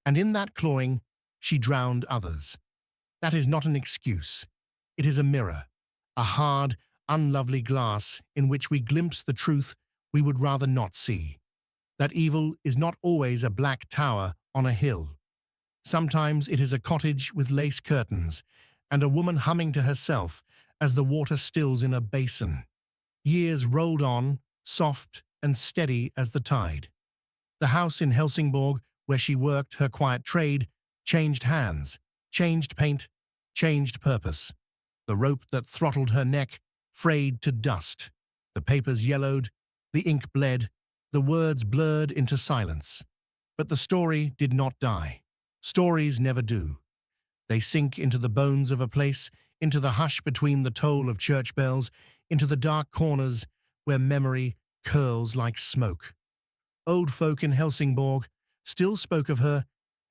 and in that clawing, she drowned others. That is not an excuse. It is a mirror, a hard, unlovely glass in which we glimpse the truth we would rather not see. That evil is not always a black tower on a hill. Sometimes it is a cottage with lace curtains and a woman humming to herself as the water stills in a basin. Years rolled on, soft and steady as the tide. The house in Helsingborg, where she worked her quiet trade, changed hands, changed paint, changed purpose. The rope that throttled her neck frayed to dust. The papers yellowed, the ink bled, the words blurred into silence. But the story did not die. Stories never do. They sink into the bones of a place, into the hush between the toll of church bells, into the dark corners where memory curls like smoke. Old folk in Helsingborg still spoke of her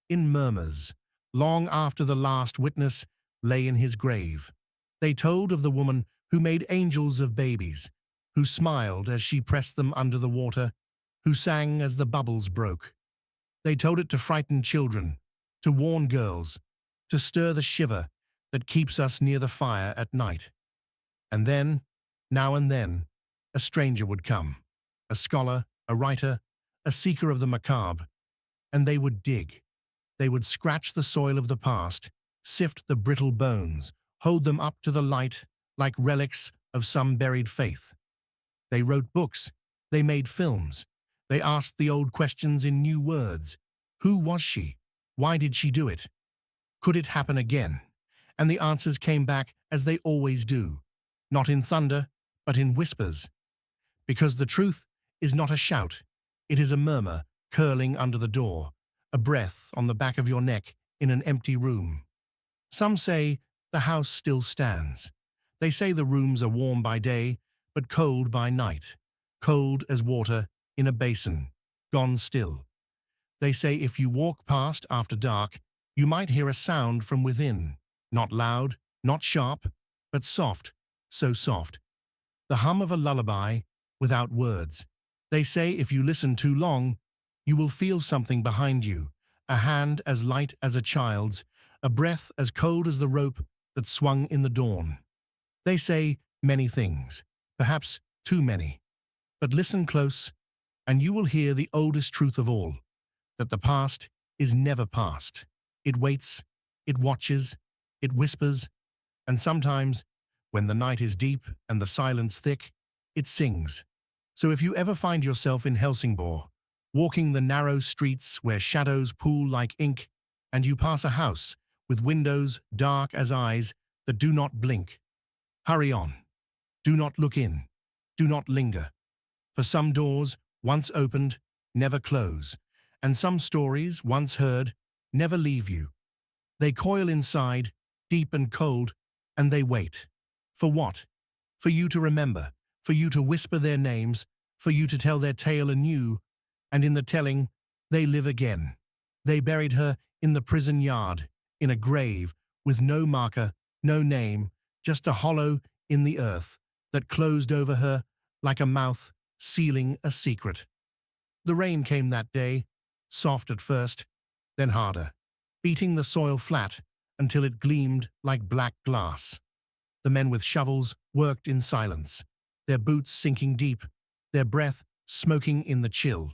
in murmurs, long after the last witness lay in his grave. They told of the woman who made angels of babies, who smiled as she pressed them under the water, who sang as the bubbles broke. They told it to frighten children, to warn girls, to stir the shiver that keeps us near the fire at night. And then, now and then, a stranger would come, a scholar, a writer, a seeker of the macabre, and they would dig. They would scratch the soil of the past, sift the brittle bones, hold them up to the light like relics of some buried faith. They wrote books, they made films, they asked the old questions in new words. Who was she? Why did she do it? Could it happen again? And the answers came back as they always do, not in thunder, but in whispers. Because the truth is not a shout, it is a murmur curling under the door, a breath on the back of your neck in an empty room. Some say the house still stands. They say the rooms are warm by day, but cold by night, cold as water in a basin, gone still. They say if you walk past after dark, you might hear a sound from within, not loud, not sharp, but soft, so soft. The hum of a lullaby without words. They say if you listen too long, you will feel something behind you, a hand as light as a child's, a breath as cold as the rope that swung in the dawn. They say many things, perhaps too many. But listen close, and you will hear the oldest truth of all, that the past is never past. It waits, it watches, it whispers, and sometimes, when the night is deep and the silence thick, it sings. So if you ever find yourself in Helsingborg, walking the narrow streets where shadows pool like ink, and you pass a house with windows dark as eyes that do not blink, hurry on. Do not look in. Do not linger. For some doors, once opened, never close, and some stories, once heard, never leave you. They coil inside, deep and cold, and they wait. For what? For you to remember, for you to whisper their names, for you to tell their tale anew, and in the telling, they live again. They buried her in the prison yard, in a grave, with no marker, no name, just a hollow in the earth that closed over her like a mouth sealing a secret. The rain came that day, soft at first, then harder, beating the soil flat until it gleamed like black glass. The men with shovels worked in silence, their boots sinking deep, their breath smoking in the chill.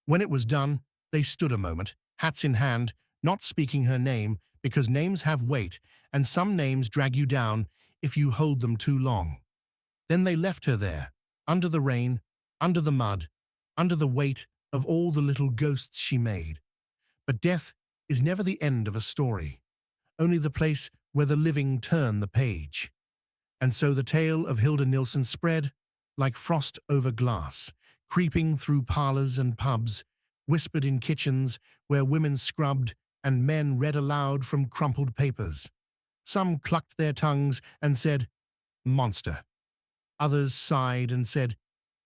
When it was done, they stood a moment, hats in hand, not speaking her name, because names have weight, and some names drag you down if you hold them too long. Then they left her there, under the rain, under the mud, under the weight of all the little ghosts she made. But death is never the end of a story, only the place where the living turn the page. And so the tale of Hilda Nilsson spread like frost over glass, creeping through parlors and pubs, whispered in kitchens where women scrubbed and men read aloud from crumpled papers. Some clucked their tongues and said, "Monster." Others sighed and said,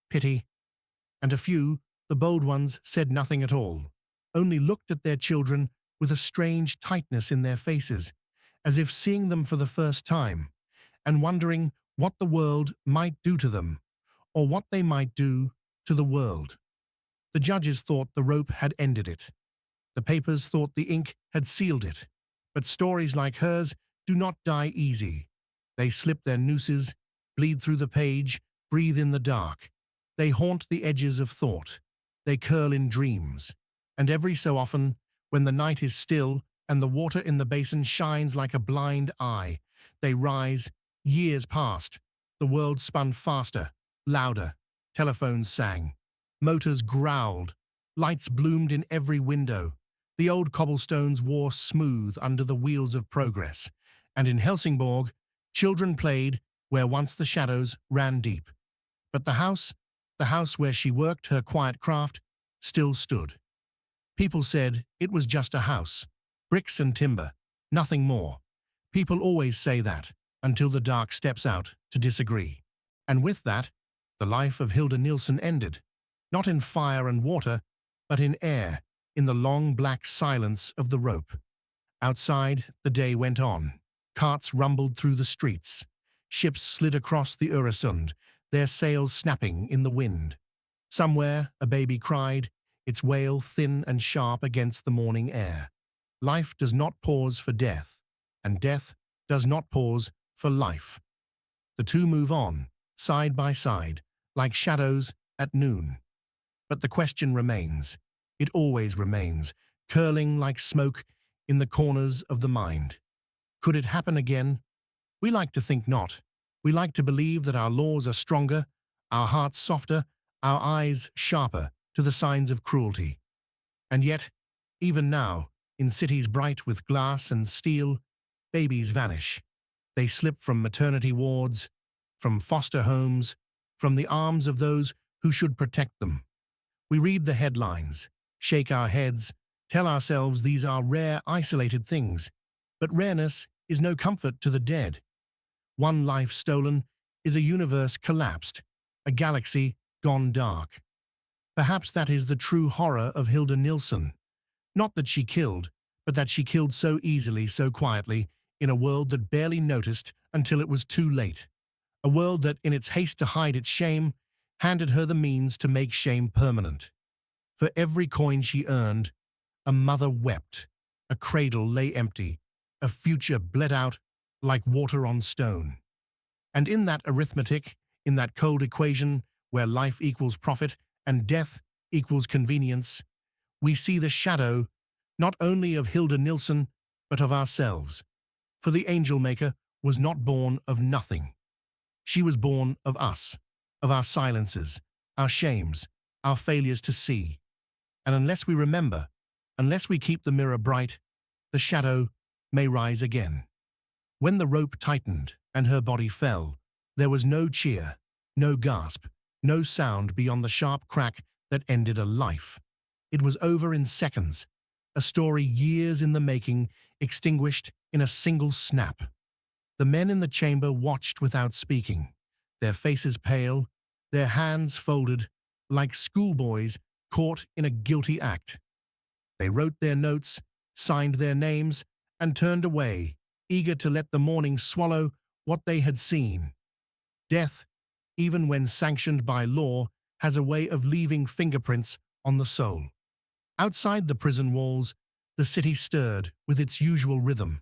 "Pity." And a few, the bold ones, said nothing at all, only looked at their children with a strange tightness in their faces, as if seeing them for the first time, and wondering what the world might do to them, or what they might do to the world. The judges thought the rope had ended it. The papers thought the ink had sealed it. But stories like hers do not die easy. They slip their nooses, bleed through the page, breathe in the dark. They haunt the edges of thought. They curl in dreams. And every so often, when the night is still and the water in the basin shines like a blind eye, they rise. Years passed. The world spun faster, louder. Telephones sang. Motors growled. Lights bloomed in every window. The old cobblestones wore smooth under the wheels of progress. And in Helsingborg, children played where once the shadows ran deep. But the house where she worked her quiet craft, still stood. People said it was just a house, bricks and timber, nothing more. People always say that, until the dark steps out to disagree. And with that, the life of Hilda Nilsson ended, not in fire and water, but in air, in the long black silence of the rope. Outside, the day went on. Carts rumbled through the streets. Ships slid across the Öresund, their sails snapping in the wind. Somewhere, a baby cried, its wail thin and sharp against the morning air. Life does not pause for death, and death does not pause for life. The two move on, side by side, like shadows at noon. But the question remains. It always remains, curling like smoke in the corners of the mind. Could it happen again? We like to think not. We like to believe that our laws are stronger, our hearts softer, our eyes sharper to the signs of cruelty. And yet, even now, in cities bright with glass and steel, babies vanish. They slip from maternity wards, from foster homes, from the arms of those who should protect them. We read the headlines, shake our heads, tell ourselves these are rare, isolated things. But rareness is no comfort to the dead. One life stolen is a universe collapsed, a galaxy gone dark. Perhaps that is the true horror of Hilda Nilsson. Not that she killed, but that she killed so easily, so quietly, in a world that barely noticed until it was too late. A world that, in its haste to hide its shame, handed her the means to make shame permanent. For every coin she earned, a mother wept, a cradle lay empty, a future bled out like water on stone. And in that arithmetic, in that cold equation where life equals profit and death equals convenience, we see the shadow not only of Hilda Nilsson, but of ourselves. For the angel maker was not born of nothing. She was born of us, of our silences, our shames, our failures to see. And unless we remember, unless we keep the mirror bright, the shadow may rise again. When the rope tightened and her body fell, there was no cheer, no gasp, no sound beyond the sharp crack that ended a life. It was over in seconds, a story years in the making, extinguished in a single snap. The men in the chamber watched without speaking, their faces pale, their hands folded, like schoolboys caught in a guilty act. They wrote their notes, signed their names, and turned away, eager to let the morning swallow what they had seen. Death, even when sanctioned by law, has a way of leaving fingerprints on the soul. Outside the prison walls, the city stirred with its usual rhythm.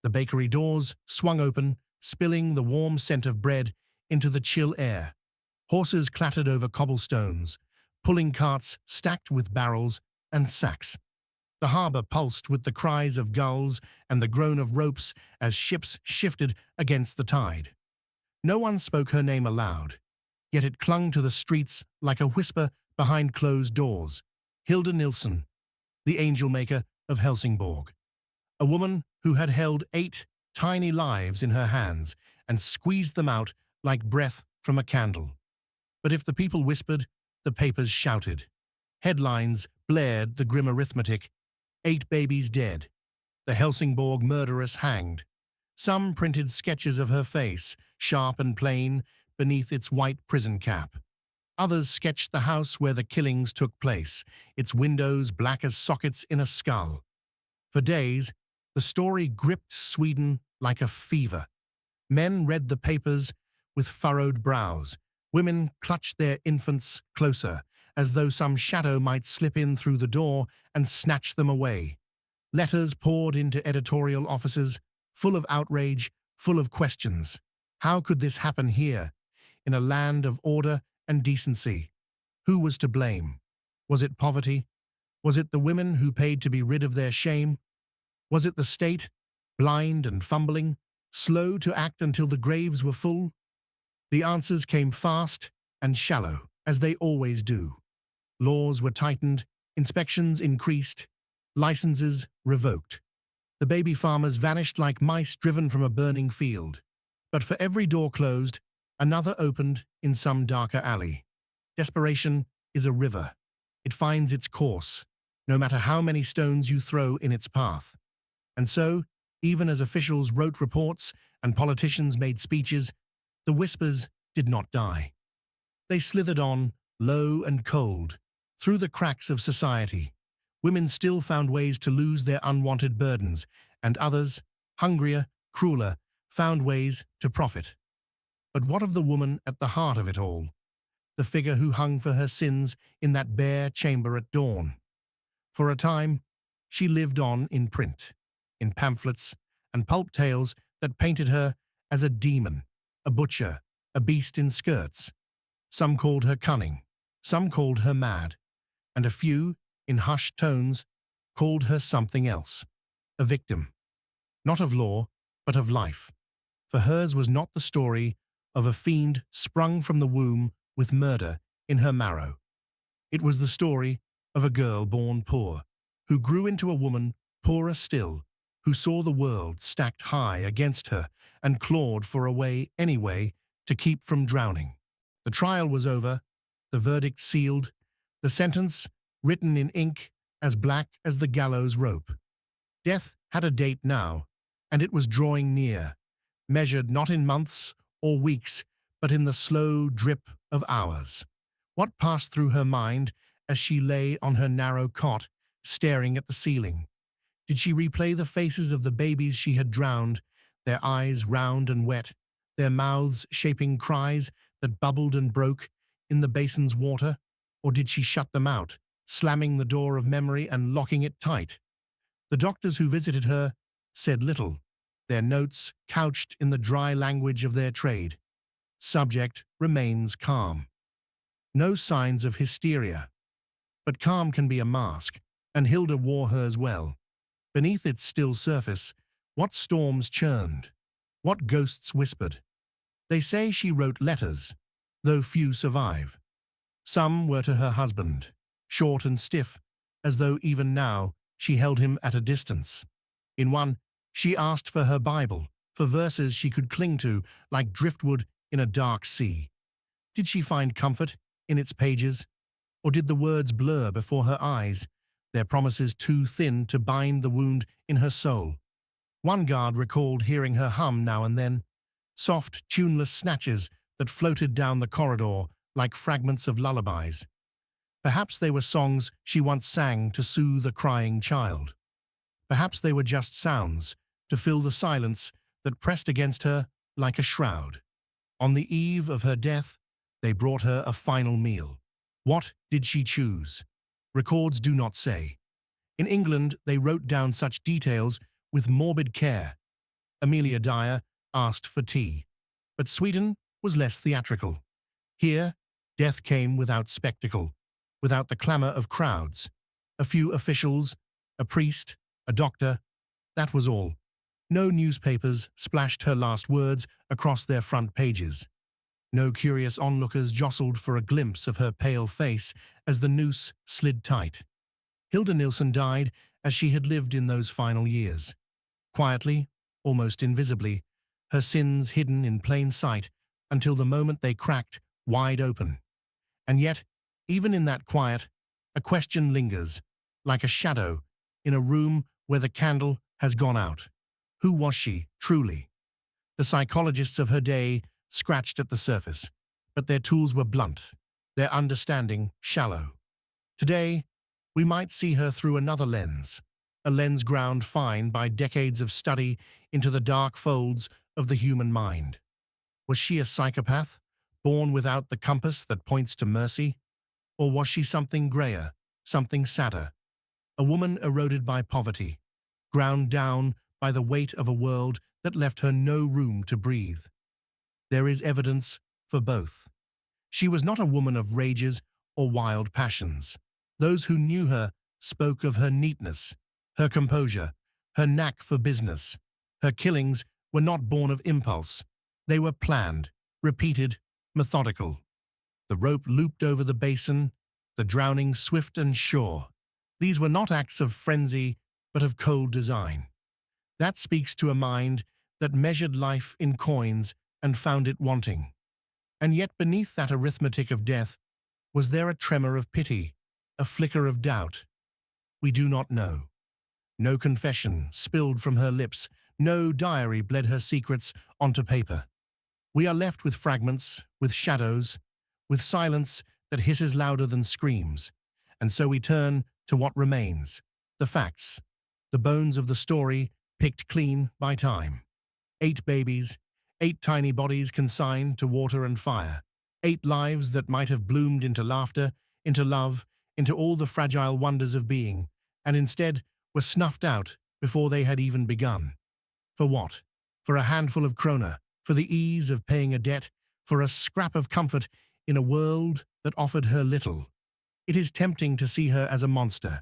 The bakery doors swung open, spilling the warm scent of bread into the chill air. Horses clattered over cobblestones, pulling carts stacked with barrels and sacks. The harbor pulsed with the cries of gulls and the groan of ropes as ships shifted against the tide. No one spoke her name aloud, yet it clung to the streets like a whisper behind closed doors. Hilda Nilsson, the angel maker of Helsingborg. A woman who had held 8 tiny lives in her hands and squeezed them out like breath from a candle. But if the people whispered, the papers shouted. Headlines blared the grim arithmetic. 8 babies dead. The Helsingborg murderess hanged. Some printed sketches of her face, sharp and plain, beneath its white prison cap. Others sketched the house where the killings took place, its windows black as sockets in a skull. For days, the story gripped Sweden like a fever. Men read the papers with furrowed brows. Women clutched their infants closer, as though some shadow might slip in through the door and snatch them away. Letters poured into editorial offices, full of outrage, full of questions. How could this happen here, in a land of order and decency? Who was to blame? Was it poverty? Was it the women who paid to be rid of their shame? Was it the state, blind and fumbling, slow to act until the graves were full? The answers came fast and shallow, as they always do. Laws were tightened, inspections increased, licenses revoked. The baby farmers vanished like mice driven from a burning field. But for every door closed, another opened in some darker alley. Desperation is a river. It finds its course, no matter how many stones you throw in its path. And so, even as officials wrote reports and politicians made speeches, the whispers did not die. They slithered on, low and cold, through the cracks of society. Women still found ways to lose their unwanted burdens, and others, hungrier, crueler, found ways to profit. But what of the woman at the heart of it all? The figure who hung for her sins in that bare chamber at dawn? For a time, she lived on in print, in pamphlets and pulp tales that painted her as a demon, a butcher, a beast in skirts. Some called her cunning, some called her mad, and a few, in hushed tones, called her something else, a victim, not of law, but of life. For hers was not the story of a fiend sprung from the womb with murder in her marrow. It was the story of a girl born poor, who grew into a woman poorer still, who saw the world stacked high against her and clawed for a way anyway to keep from drowning. The trial was over, the verdict sealed, the sentence written in ink as black as the gallows rope. Death had a date now, and it was drawing near, measured not in months or weeks, but in the slow drip of hours. What passed through her mind as she lay on her narrow cot, staring at the ceiling? Did she replay the faces of the babies she had drowned, their eyes round and wet, their mouths shaping cries that bubbled and broke in the basin's water? Or did she shut them out, slamming the door of memory and locking it tight? The doctors who visited her said little, their notes couched in the dry language of their trade. Subject remains calm. No signs of hysteria. But calm can be a mask, and Hilda wore hers well. Beneath its still surface, what storms churned, what ghosts whispered. They say she wrote letters, though few survive. Some were to her husband, short and stiff, as though even now she held him at a distance. In one, she asked for her Bible, for verses she could cling to like driftwood in a dark sea. Did she find comfort in its pages? Or did the words blur before her eyes, their promises too thin to bind the wound in her soul? One guard recalled hearing her hum now and then, soft, tuneless snatches that floated down the corridor like fragments of lullabies. Perhaps they were songs she once sang to soothe a crying child. Perhaps they were just sounds to fill the silence that pressed against her like a shroud. On the eve of her death, they brought her a final meal. What did she choose? Records do not say. In England, they wrote down such details with morbid care. Amelia Dyer asked for tea, but Sweden was less theatrical. Here, death came without spectacle, without the clamor of crowds. A few officials, a priest, a doctor, that was all. No newspapers splashed her last words across their front pages. No curious onlookers jostled for a glimpse of her pale face as the noose slid tight. Hilda Nilsson died as she had lived in those final years. Quietly, almost invisibly, her sins hidden in plain sight until the moment they cracked wide open. And yet, even in that quiet, a question lingers, like a shadow, in a room where the candle has gone out. Who was she, truly? The psychologists of her day scratched at the surface, but their tools were blunt, their understanding shallow. Today, we might see her through another lens, a lens ground fine by decades of study into the dark folds of the human mind. Was she a psychopath, born without the compass that points to mercy? Or was she something grayer, something sadder? A woman eroded by poverty, ground down by the weight of a world that left her no room to breathe. There is evidence for both. She was not a woman of rages or wild passions. Those who knew her spoke of her neatness, her composure, her knack for business. Her killings were not born of impulse. They were planned, repeated, methodical. The rope looped over the basin, the drowning swift and sure. These were not acts of frenzy, but of cold design. That speaks to a mind that measured life in coins and found it wanting. And yet beneath that arithmetic of death, was there a tremor of pity, a flicker of doubt? We do not know. No confession spilled from her lips, no diary bled her secrets onto paper. We are left with fragments, with shadows, with silence that hisses louder than screams. And so we turn to what remains, the facts, the bones of the story picked clean by time. 8 babies, 8 tiny bodies consigned to water and fire, 8 lives that might have bloomed into laughter, into love, into all the fragile wonders of being, and instead were snuffed out before they had even begun. For what? For a handful of krona, for the ease of paying a debt, for a scrap of comfort in a world that offered her little. It is tempting to see her as a monster,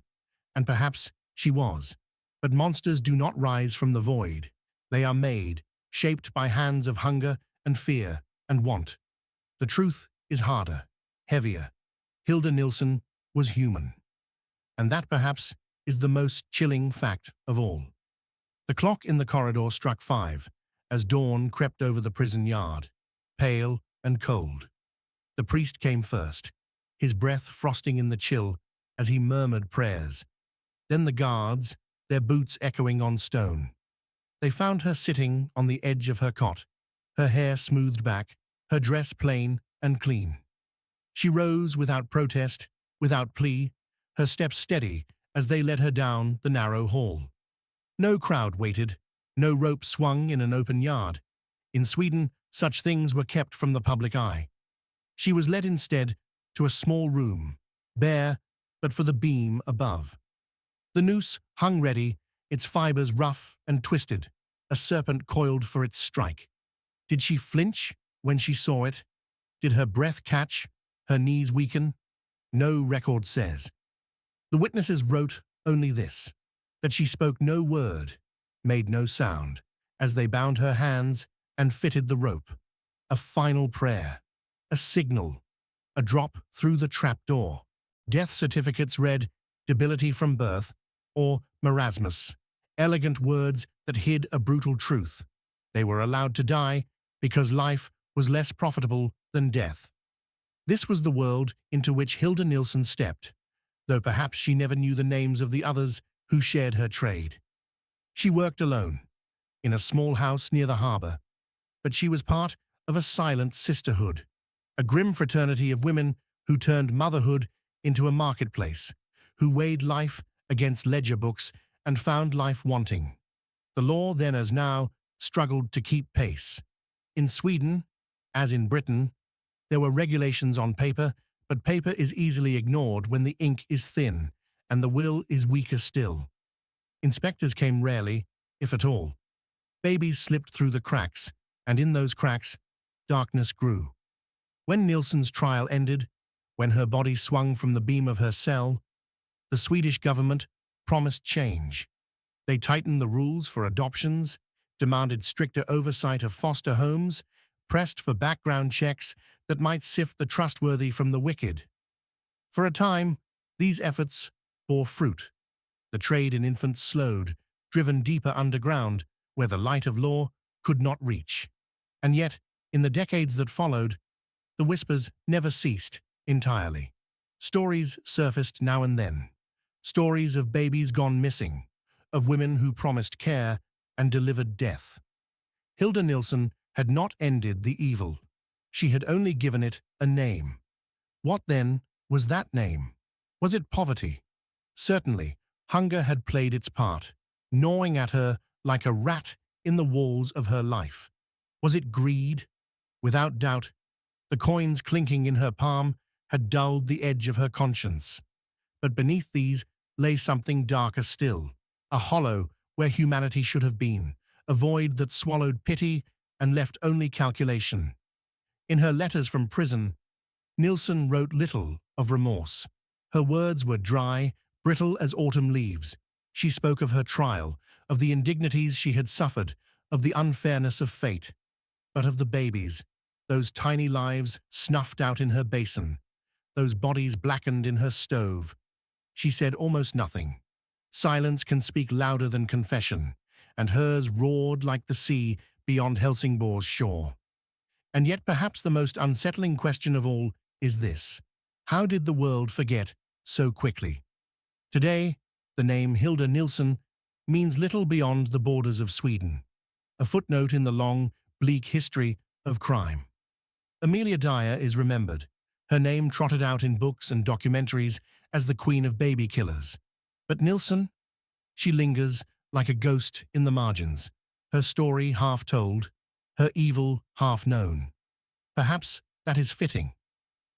and perhaps she was. But monsters do not rise from the void. They are made, shaped by hands of hunger and fear and want. The truth is harder, heavier. Hilda Nilsson was human. And that perhaps is the most chilling fact of all. The clock in the corridor struck 5 as dawn crept over the prison yard, pale and cold. The priest came first, his breath frosting in the chill as he murmured prayers. Then the guards, their boots echoing on stone. They found her sitting on the edge of her cot, her hair smoothed back, her dress plain and clean. She rose without protest, without plea, her steps steady as they led her down the narrow hall. No crowd waited, no rope swung in an open yard. In Sweden, such things were kept from the public eye. She was led instead to a small room, bare but for the beam above. The noose hung ready, its fibers rough and twisted, a serpent coiled for its strike. Did she flinch when she saw it? Did her breath catch, her knees weaken? No record says. The witnesses wrote only this, that she spoke no word, made no sound, as they bound her hands and fitted the rope. A final prayer, a signal, a drop through the trapdoor. Death certificates read debility from birth or marasmus, elegant words that hid a brutal truth. They were allowed to die because life was less profitable than death. This was the world into which Hilda Nilsson stepped, though perhaps she never knew the names of the others who shared her trade. She worked alone, in a small house near the harbor, but she was part of a silent sisterhood, a grim fraternity of women who turned motherhood into a marketplace, who weighed life against ledger books and found life wanting. The law, then as now, struggled to keep pace. In Sweden, as in Britain, there were regulations on paper, but paper is easily ignored when the ink is thin and the will is weaker still. Inspectors came rarely, if at all. Babies slipped through the cracks, and in those cracks, darkness grew. When Nilsson's trial ended, when her body swung from the beam of her cell, the Swedish government promised change. They tightened the rules for adoptions, demanded stricter oversight of foster homes, pressed for background checks that might sift the trustworthy from the wicked. For a time, these efforts bore fruit. The trade in infants slowed, driven deeper underground, where the light of law could not reach. And yet, in the decades that followed, the whispers never ceased entirely. Stories surfaced now and then. Stories of babies gone missing, of women who promised care and delivered death. Hilda Nilsson had not ended the evil. She had only given it a name. What, then, was that name? Was it poverty? Certainly, hunger had played its part, gnawing at her like a rat in the walls of her life. Was it greed? Without doubt, the coins clinking in her palm had dulled the edge of her conscience. But beneath these lay something darker still, a hollow where humanity should have been, a void that swallowed pity and left only calculation. In her letters from prison, Nilsson wrote little of remorse. Her words were dry, brittle as autumn leaves. She spoke of her trial, of the indignities she had suffered, of the unfairness of fate, but of the babies, those tiny lives snuffed out in her basin, those bodies blackened in her stove. She said almost nothing. Silence can speak louder than confession, and hers roared like the sea beyond Helsingbor's shore. And yet perhaps the most unsettling question of all is this: how did the world forget so quickly? Today, the name Hilda Nilsson means little beyond the borders of Sweden, a footnote in the long, bleak history of crime. Amelia Dyer is remembered, her name trotted out in books and documentaries as the queen of baby killers. But Nilsson? She lingers like a ghost in the margins, her story half told, her evil half known. Perhaps that is fitting.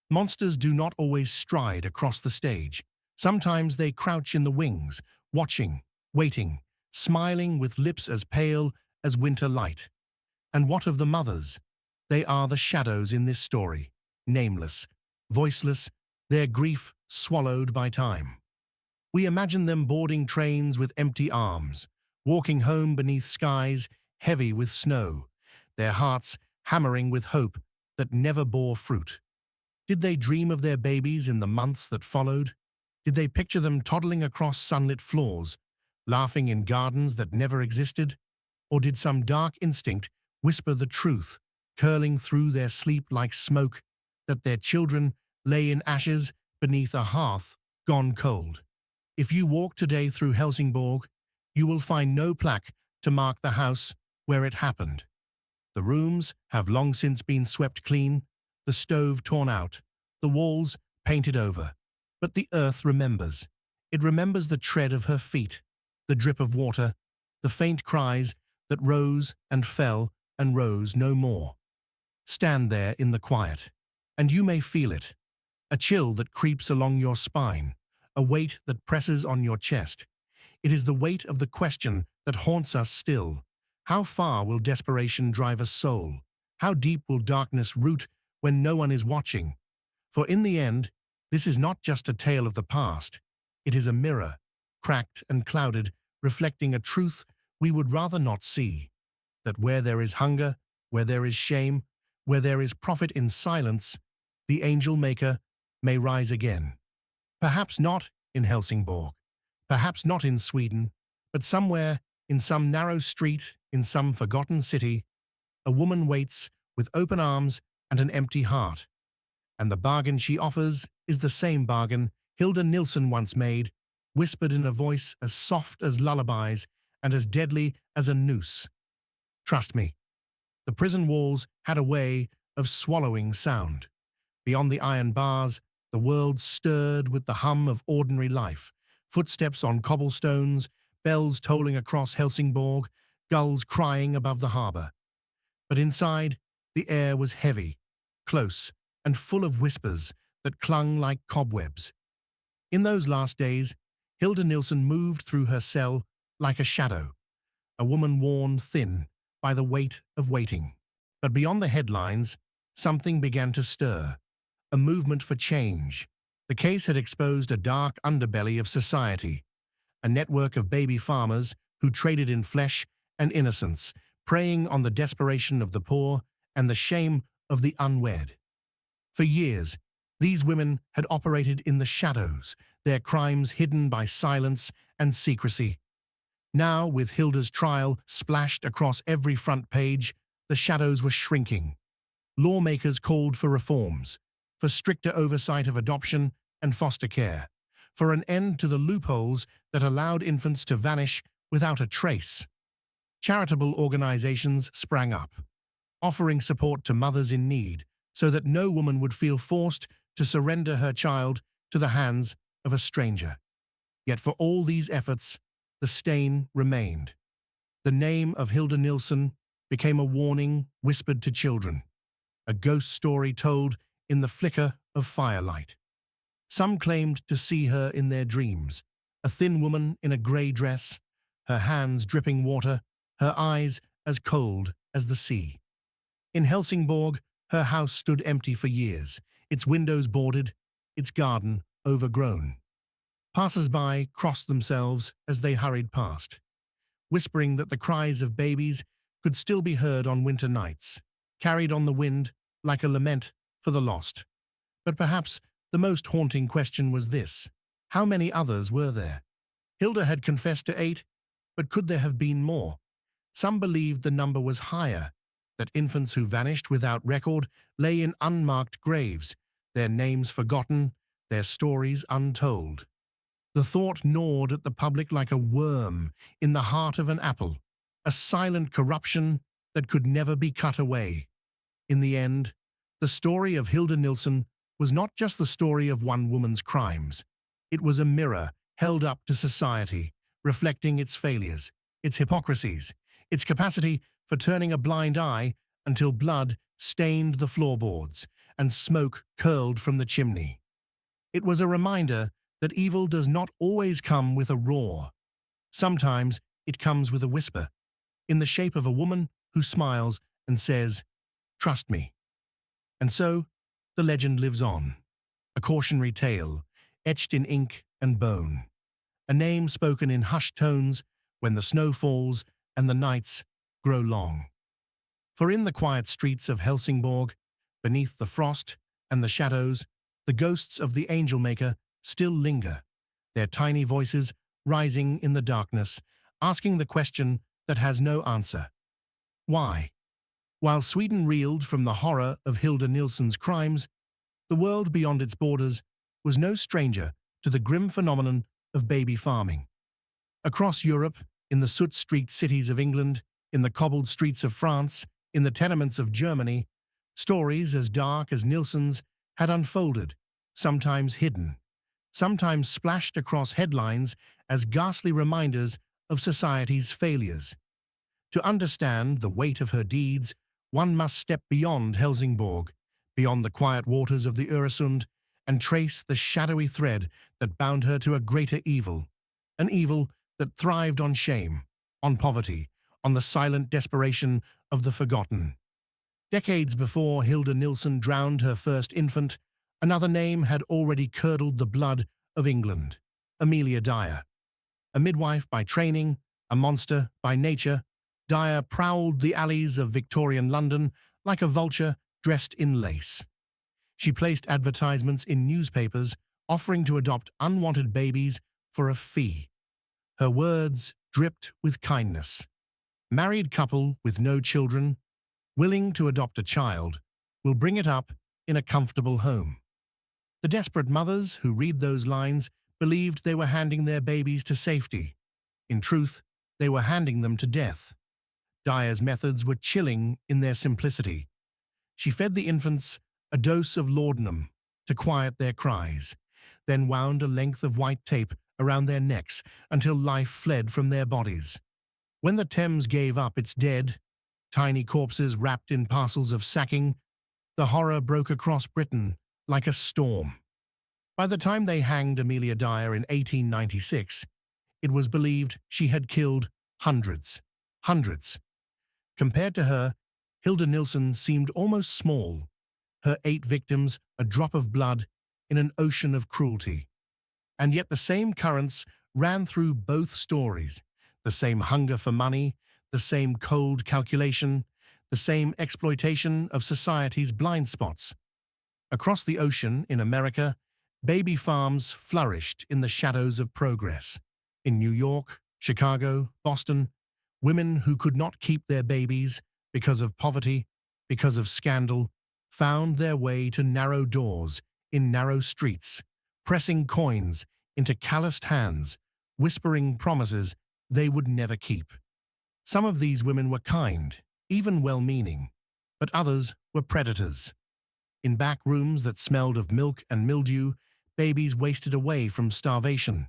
Monsters do not always stride across the stage. Sometimes they crouch in the wings, watching, waiting, smiling with lips as pale as winter light. And what of the mothers? They are the shadows in this story, nameless, voiceless, their grief swallowed by time. We imagine them boarding trains with empty arms, walking home beneath skies heavy with snow, their hearts hammering with hope that never bore fruit. Did they dream of their babies in the months that followed? Did they picture them toddling across sunlit floors, laughing in gardens that never existed? Or did some dark instinct whisper the truth, curling through their sleep like smoke, that their children lay in ashes beneath a hearth gone cold? If you walk today through Helsingborg, you will find no plaque to mark the house where it happened. The rooms have long since been swept clean, the stove torn out, the walls painted over. But the earth remembers. It remembers the tread of her feet, the drip of water, the faint cries that rose and fell and rose no more. Stand there in the quiet, and you may feel it, a chill that creeps along your spine, a weight that presses on your chest. It is the weight of the question that haunts us still. How far will desperation drive a soul? How deep will darkness root when no one is watching? For in the end, this is not just a tale of the past. It is a mirror, cracked and clouded, reflecting a truth we would rather not see. That where there is hunger, where there is shame, where there is profit in silence, the angel maker may rise again. Perhaps not in Helsingborg, perhaps not in Sweden, but somewhere, in some narrow street, in some forgotten city, a woman waits with open arms and an empty heart. And the bargain she offers is the same bargain Hilda Nilsson once made, whispered in a voice as soft as lullabies and as deadly as a noose. Trust me, the prison walls had a way of swallowing sound. Beyond the iron bars, the world stirred with the hum of ordinary life, footsteps on cobblestones, bells tolling across Helsingborg, gulls crying above the harbour. But inside, the air was heavy, close, and full of whispers that clung like cobwebs. In those last days, Hilda Nilsson moved through her cell like a shadow, a woman worn thin by the weight of waiting. But beyond the headlines, something began to stir, a movement for change. The case had exposed a dark underbelly of society, a network of baby farmers who traded in flesh and innocence, preying on the desperation of the poor and the shame of the unwed. For years, these women had operated in the shadows, their crimes hidden by silence and secrecy. Now, with Hilda's trial splashed across every front page, the shadows were shrinking. Lawmakers called for reforms, for stricter oversight of adoption and foster care, for an end to the loopholes that allowed infants to vanish without a trace. Charitable organizations sprang up, offering support to mothers in need, so that no woman would feel forced to surrender her child to the hands of a stranger. Yet for all these efforts, the stain remained. The name of Hilda Nilsson became a warning whispered to children, a ghost story told in the flicker of firelight. Some claimed to see her in their dreams, a thin woman in a grey dress, her hands dripping water, her eyes as cold as the sea. In Helsingborg, her house stood empty for years, its windows boarded, its garden overgrown. Passers-by crossed themselves as they hurried past, whispering that the cries of babies could still be heard on winter nights, carried on the wind like a lament for the lost. But perhaps the most haunting question was this: how many others were there? Hilda had confessed to 8, but could there have been more? Some believed the number was higher, that infants who vanished without record lay in unmarked graves, their names forgotten, their stories untold. The thought gnawed at the public like a worm in the heart of an apple, a silent corruption that could never be cut away. In the end, the story of Hilda Nilsson was not just the story of one woman's crimes. It was a mirror held up to society, reflecting its failures, its hypocrisies, its capacity for turning a blind eye until blood stained the floorboards and smoke curled from the chimney. It was a reminder that evil does not always come with a roar. Sometimes it comes with a whisper, in the shape of a woman who smiles and says, "Trust me." And so, the legend lives on, a cautionary tale, etched in ink and bone, a name spoken in hushed tones when the snow falls and the nights grow long. For in the quiet streets of Helsingborg, beneath the frost and the shadows, the ghosts of the angel maker still linger, their tiny voices rising in the darkness, asking the question that has no answer. Why? While Sweden reeled from the horror of Hilda Nilsson's crimes, the world beyond its borders was no stranger to the grim phenomenon of baby farming. Across Europe, in the soot-streaked cities of England, in the cobbled streets of France, in the tenements of Germany, stories as dark as Nilsson's had unfolded, sometimes hidden, sometimes splashed across headlines as ghastly reminders of society's failures. To understand the weight of her deeds, one must step beyond Helsingborg, beyond the quiet waters of the Öresund, and trace the shadowy thread that bound her to a greater evil, an evil that thrived on shame, on poverty, on the silent desperation of the forgotten. Decades before Hilda Nilsson drowned her first infant, another name had already curdled the blood of England: Amelia Dyer. A midwife by training, a monster by nature, Dyer prowled the alleys of Victorian London like a vulture dressed in lace. She placed advertisements in newspapers offering to adopt unwanted babies for a fee. Her words dripped with kindness. Married couple with no children, willing to adopt a child, will bring it up in a comfortable home. The desperate mothers who read those lines believed they were handing their babies to safety. In truth, they were handing them to death. Dyer's methods were chilling in their simplicity. She fed the infants a dose of laudanum to quiet their cries, then wound a length of white tape around their necks until life fled from their bodies. When the Thames gave up its dead, tiny corpses wrapped in parcels of sacking, the horror broke across Britain like a storm. By the time they hanged Amelia Dyer in 1896, it was believed she had killed hundreds. Compared to her, Hilda Nilsson seemed almost small, her 8 victims a drop of blood in an ocean of cruelty. And yet the same currents ran through both stories, the same hunger for money, the same cold calculation, the same exploitation of society's blind spots. Across the ocean in America, baby farms flourished in the shadows of progress. In New York, Chicago, Boston, women who could not keep their babies because of poverty, because of scandal, found their way to narrow doors in narrow streets, pressing coins into calloused hands, whispering promises they would never keep. Some of these women were kind, even well-meaning, but others were predators. In back rooms that smelled of milk and mildew, babies wasted away from starvation,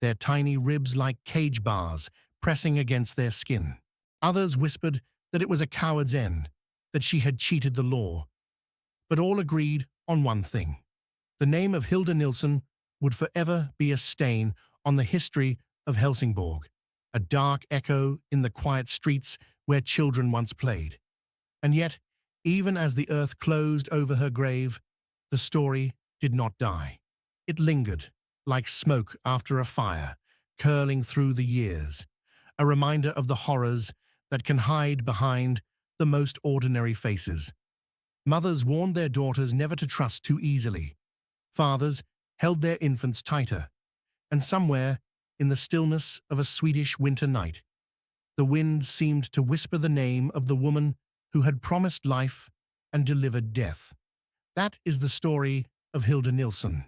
their tiny ribs like cage bars pressing against their skin. Others whispered that it was a coward's end, that she had cheated the law. But all agreed on one thing: The name of Hilda Nilsson would forever be a stain on the history of Helsingborg, a dark echo in the quiet streets where children once played. And yet, even as the earth closed over her grave, the story did not die. It lingered, like smoke after a fire, curling through the years, a reminder of the horrors that can hide behind the most ordinary faces. Mothers warned their daughters never to trust too easily. Fathers held their infants tighter, and somewhere, in the stillness of a Swedish winter night, the wind seemed to whisper the name of the woman who had promised life and delivered death. That is the story of Hilda Nilsson,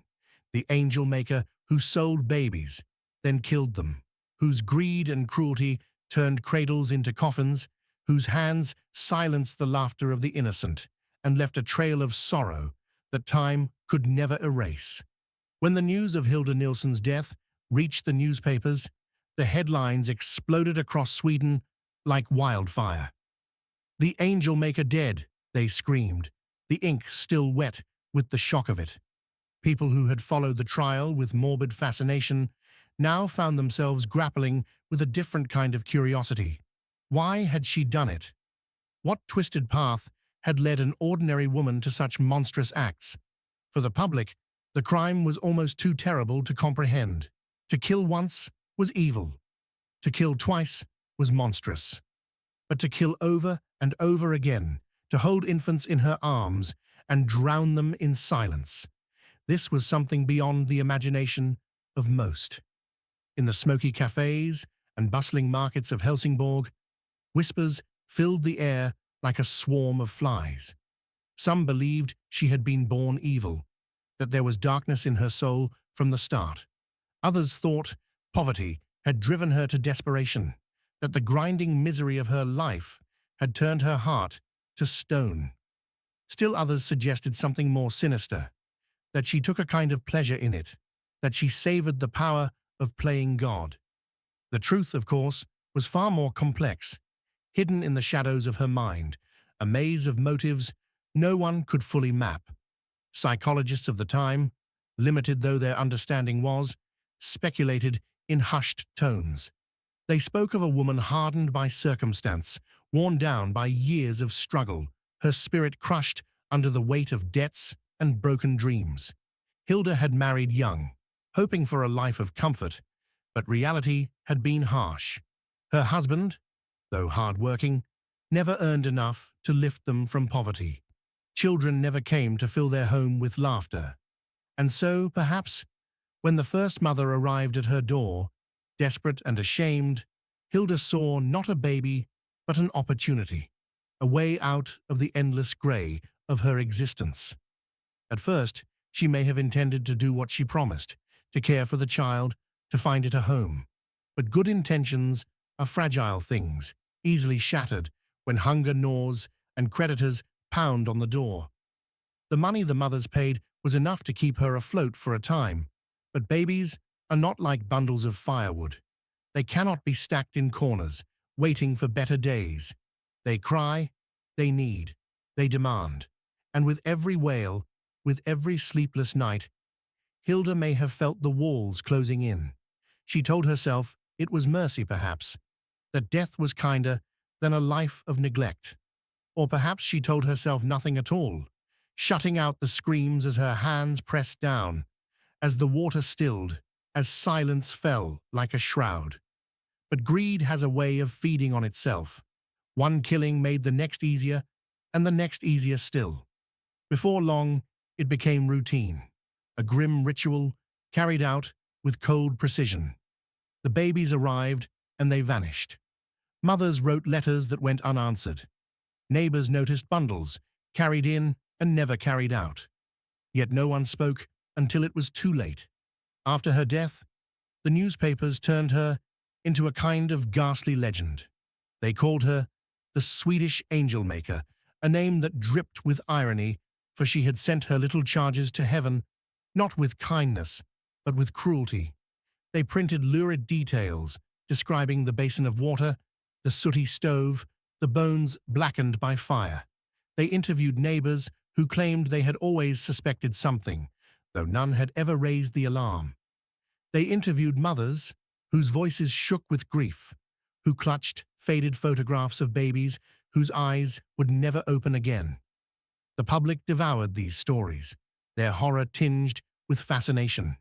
the angel maker who sold babies, then killed them, whose greed and cruelty turned cradles into coffins, whose hands silenced the laughter of the innocent and left a trail of sorrow that time could never erase. When the news of Hilda Nilsson's death reached the newspapers, the headlines exploded across Sweden like wildfire. "The angel maker dead," they screamed, the ink still wet with the shock of it. People who had followed the trial with morbid fascination now found themselves grappling with a different kind of curiosity. Why had she done it? What twisted path had led an ordinary woman to such monstrous acts? For the public, the crime was almost too terrible to comprehend. To kill once was evil. To kill twice was monstrous. But to kill over and over again, to hold infants in her arms and drown them in silence, this was something beyond the imagination of most. In the smoky cafes and bustling markets of Helsingborg, whispers filled the air like a swarm of flies. Some believed she had been born evil, that there was darkness in her soul from the start. Others thought poverty had driven her to desperation, that the grinding misery of her life had turned her heart to stone. Still others suggested something more sinister, that she took a kind of pleasure in it, that she savored the power of playing God. The truth, of course, was far more complex, hidden in the shadows of her mind, a maze of motives no one could fully map. Psychologists of the time, limited though their understanding was, speculated in hushed tones. They spoke of a woman hardened by circumstance, worn down by years of struggle, her spirit crushed under the weight of debts and broken dreams. Hilda had married young, hoping for a life of comfort, but reality had been harsh. Her husband, though hard-working, never earned enough to lift them from poverty. Children never came to fill their home with laughter. And so, perhaps, when the first mother arrived at her door, desperate and ashamed, Hilda saw not a baby, but an opportunity, a way out of the endless grey of her existence. At first, she may have intended to do what she promised, to care for the child, to find it a home. But good intentions are fragile things, easily shattered when hunger gnaws and creditors pound on the door. The money the mothers paid was enough to keep her afloat for a time, but babies are not like bundles of firewood. They cannot be stacked in corners, waiting for better days. They cry, they need, they demand. And with every wail, with every sleepless night, Hilda may have felt the walls closing in. She told herself it was mercy, perhaps, that death was kinder than a life of neglect. Or perhaps she told herself nothing at all, shutting out the screams as her hands pressed down, as the water stilled, as silence fell like a shroud. But greed has a way of feeding on itself. One killing made the next easier, and the next easier still. Before long, it became routine, a grim ritual carried out with cold precision. The babies arrived, and they vanished. Mothers wrote letters that went unanswered. Neighbors noticed bundles, carried in and never carried out. Yet no one spoke until it was too late. After her death, the newspapers turned her into a kind of ghastly legend. They called her the Swedish Angel Maker, a name that dripped with irony, for she had sent her little charges to heaven, not with kindness, but with cruelty. They printed lurid details, describing the basin of water, the sooty stove, the bones blackened by fire. They interviewed neighbors who claimed they had always suspected something, though none had ever raised the alarm. They interviewed mothers whose voices shook with grief, who clutched faded photographs of babies whose eyes would never open again. The public devoured these stories, their horror tinged with fascination.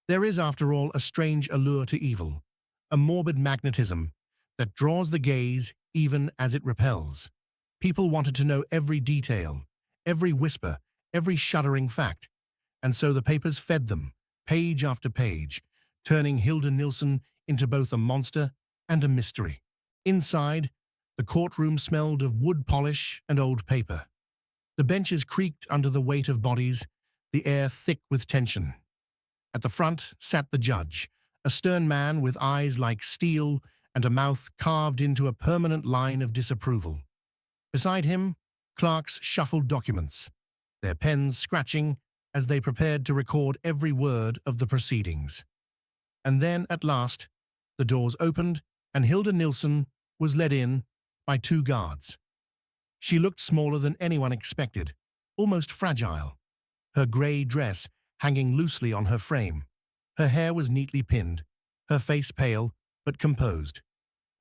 There is, after all, a strange allure to evil, a morbid magnetism that draws the gaze even as it repels. People wanted to know every detail, every whisper, every shuddering fact, and so the papers fed them, page after page, turning Hilda Nilsson into both a monster and a mystery. Inside, the courtroom smelled of wood polish and old paper. The benches creaked under the weight of bodies, the air thick with tension. At the front sat the judge, a stern man with eyes like steel and a mouth carved into a permanent line of disapproval. Beside him, clerks shuffled documents, their pens scratching as they prepared to record every word of the proceedings. And then, at last, the doors opened and Hilda Nilsson was led in by two guards. She looked smaller than anyone expected, almost fragile, her grey dress hanging loosely on her frame. Her hair was neatly pinned, her face pale but composed.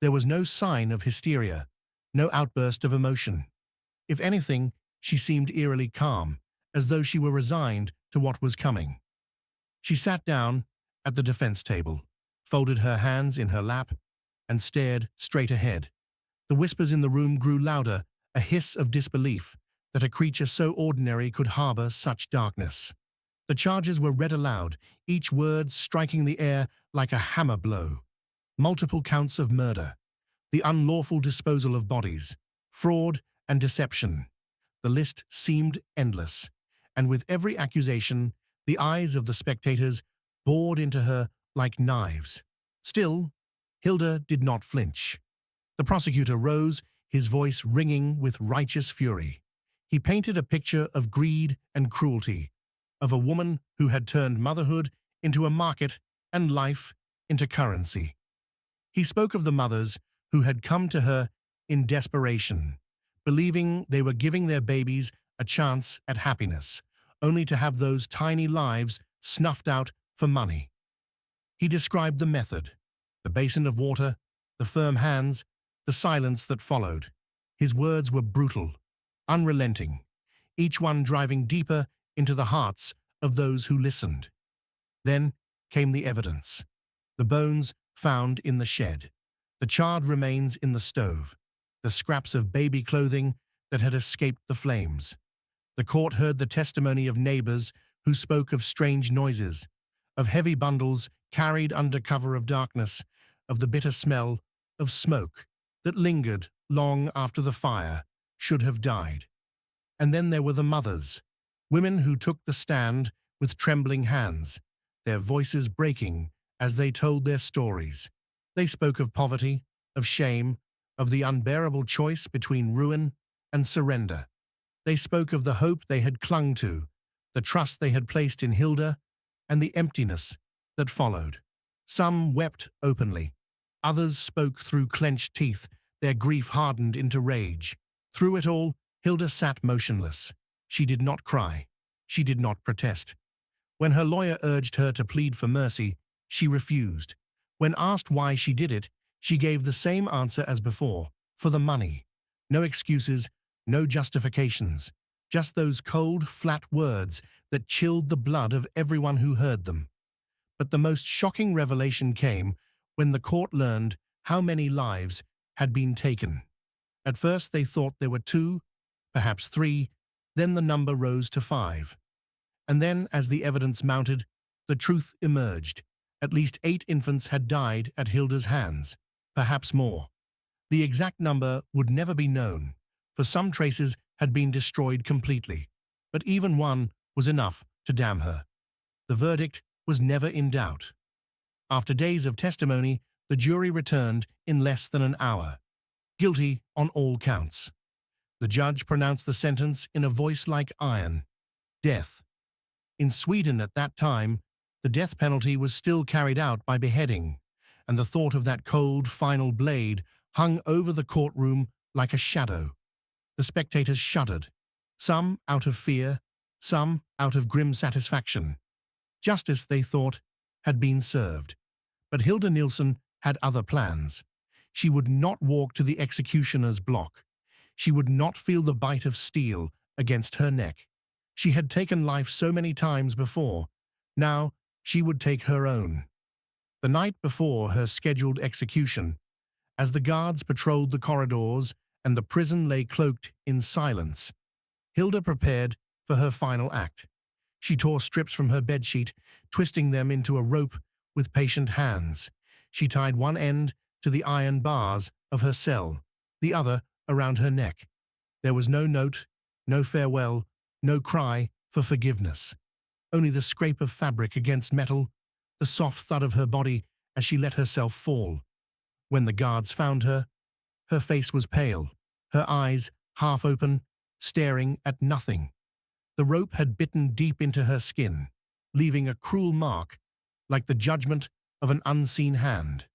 There was no sign of hysteria, no outburst of emotion. If anything, she seemed eerily calm, as though she were resigned to what was coming. She sat down at the defense table, folded her hands in her lap, and stared straight ahead. The whispers in the room grew louder, a hiss of disbelief that a creature so ordinary could harbor such darkness. The charges were read aloud, each word striking the air like a hammer blow. Multiple counts of murder, the unlawful disposal of bodies, fraud and deception. The list seemed endless, and with every accusation, the eyes of the spectators bored into her like knives. Still, Hilda did not flinch. The prosecutor rose, his voice ringing with righteous fury. He painted a picture of greed and cruelty, of a woman who had turned motherhood into a market and life into currency. He spoke of the mothers who had come to her in desperation, believing they were giving their babies a chance at happiness, only to have those tiny lives snuffed out for money. He described the method, the basin of water, the firm hands, the silence that followed. His words were brutal, unrelenting, each one driving deeper into the hearts of those who listened. Then came the evidence. The bones found in the shed, the charred remains in the stove, the scraps of baby clothing that had escaped the flames. The court heard the testimony of neighbors who spoke of strange noises, of heavy bundles carried under cover of darkness, of the bitter smell of smoke that lingered long after the fire should have died. And then there were the mothers, women who took the stand with trembling hands, their voices breaking as they told their stories. They spoke of poverty, of shame, of the unbearable choice between ruin and surrender. They spoke of the hope they had clung to, the trust they had placed in Hilda, and the emptiness that followed. Some wept openly. Others spoke through clenched teeth, their grief hardened into rage. Through it all, Hilda sat motionless. She did not cry. She did not protest. When her lawyer urged her to plead for mercy, she refused. When asked why she did it, she gave the same answer as before: for the money. No excuses, no justifications, just those cold, flat words that chilled the blood of everyone who heard them. But the most shocking revelation came when the court learned how many lives had been taken. At first they thought there were 2, perhaps 3, then the number rose to 5. And then, as the evidence mounted, the truth emerged. At least 8 infants had died at Hilda's hands, perhaps more. The exact number would never be known, for some traces had been destroyed completely, but even one was enough to damn her. The verdict was never in doubt. After days of testimony, the jury returned in less than an hour. Guilty on all counts. The judge pronounced the sentence in a voice like iron: death. In Sweden at that time, the death penalty was still carried out by beheading, and the thought of that cold, final blade hung over the courtroom like a shadow. The spectators shuddered, some out of fear, some out of grim satisfaction. Justice, they thought, had been served. But Hilda Nilsson had other plans. She would not walk to the executioner's block. She would not feel the bite of steel against her neck. She had taken life so many times before. Now she would take her own. The night before her scheduled execution, as the guards patrolled the corridors and the prison lay cloaked in silence, Hilda prepared for her final act. She tore strips from her bedsheet, twisting them into a rope with patient hands. She tied one end to the iron bars of her cell, the other around her neck. There was no note, no farewell, no cry for forgiveness. Only the scrape of fabric against metal, the soft thud of her body as she let herself fall. When the guards found her, her face was pale, her eyes half open, staring at nothing. The rope had bitten deep into her skin, leaving a cruel mark, like the judgment of an unseen hand.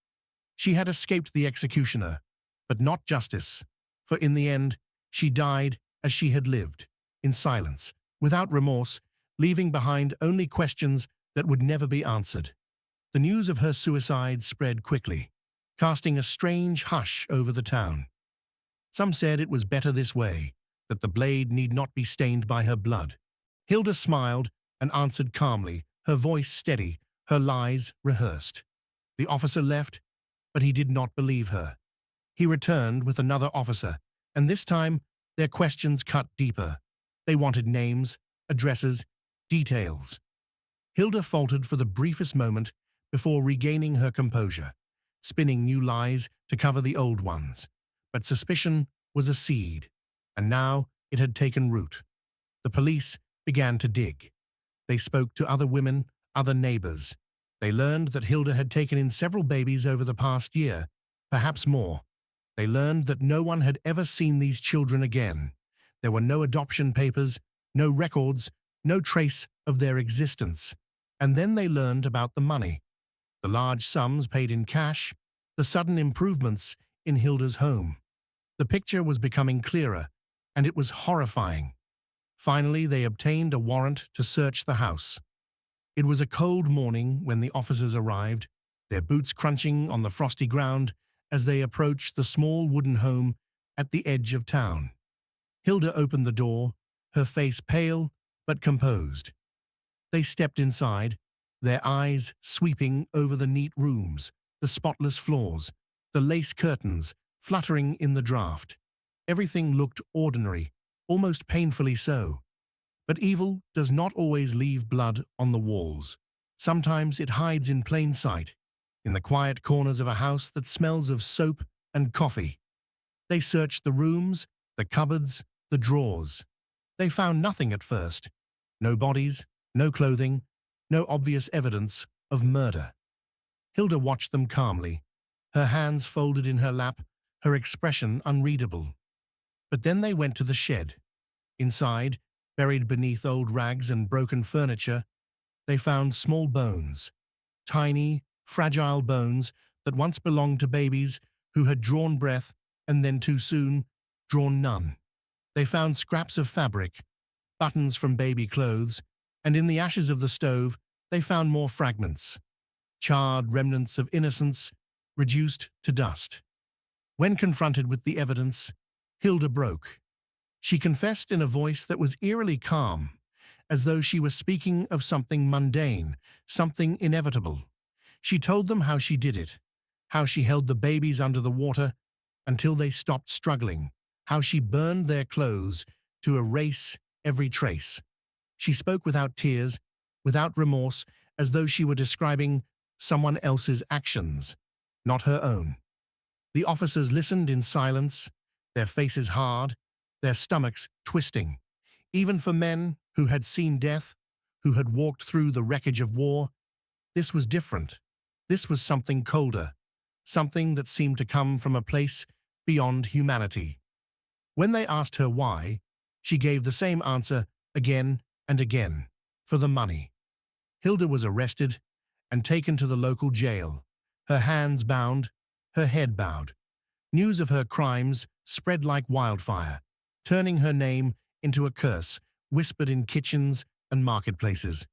She had escaped the executioner, but not justice, for in the end, she died as she had lived, in silence, without remorse, leaving behind only questions that would never be answered. The news of her suicide spread quickly, casting a strange hush over the town. Some said it was better this way, that the blade need not be stained by her blood. Hilda smiled and answered calmly, her voice steady, her lies rehearsed. The officer left, but he did not believe her. He returned with another officer, and this time their questions cut deeper. They wanted names, addresses, details. Hilda faltered for the briefest moment before regaining her composure, spinning new lies to cover the old ones. But suspicion was a seed, and now it had taken root. The police began to dig. They spoke to other women, other neighbors. They learned that Hilda had taken in several babies over the past year, perhaps more. They learned that no one had ever seen these children again. There were no adoption papers, no records, no trace of their existence. And then they learned about the money, the large sums paid in cash, the sudden improvements in Hilda's home. The picture was becoming clearer, and it was horrifying. Finally, they obtained a warrant to search the house. It was a cold morning when the officers arrived, their boots crunching on the frosty ground as they approached the small wooden home at the edge of town. Hilda opened the door, her face pale but composed. They stepped inside, their eyes sweeping over the neat rooms, the spotless floors, the lace curtains fluttering in the draught. Everything looked ordinary, almost painfully so. But evil does not always leave blood on the walls. Sometimes it hides in plain sight, in the quiet corners of a house that smells of soap and coffee. They searched the rooms, the cupboards, the drawers. They found nothing at first. No bodies, no clothing, no obvious evidence of murder. Hilda watched them calmly, her hands folded in her lap, her expression unreadable. But then they went to the shed. Inside, buried beneath old rags and broken furniture, they found small bones, tiny, fragile bones that once belonged to babies who had drawn breath and then too soon drawn none. They found scraps of fabric, buttons from baby clothes, and in the ashes of the stove they found more fragments, charred remnants of innocence reduced to dust. When confronted with the evidence, Hilda broke. She confessed in a voice that was eerily calm, as though she was speaking of something mundane, something inevitable. She told them how she did it, how she held the babies under the water until they stopped struggling, how she burned their clothes to erase every trace. She spoke without tears, without remorse, as though she were describing someone else's actions, not her own. The officers listened in silence, their faces hard, their stomachs twisting. Even for men who had seen death, who had walked through the wreckage of war, this was different. This was something colder, something that seemed to come from a place beyond humanity. When they asked her why, she gave the same answer again and again: for the money. Hilda was arrested and taken to the local jail, her hands bound, her head bowed. News of her crimes spread like wildfire, turning her name into a curse whispered in kitchens and marketplaces.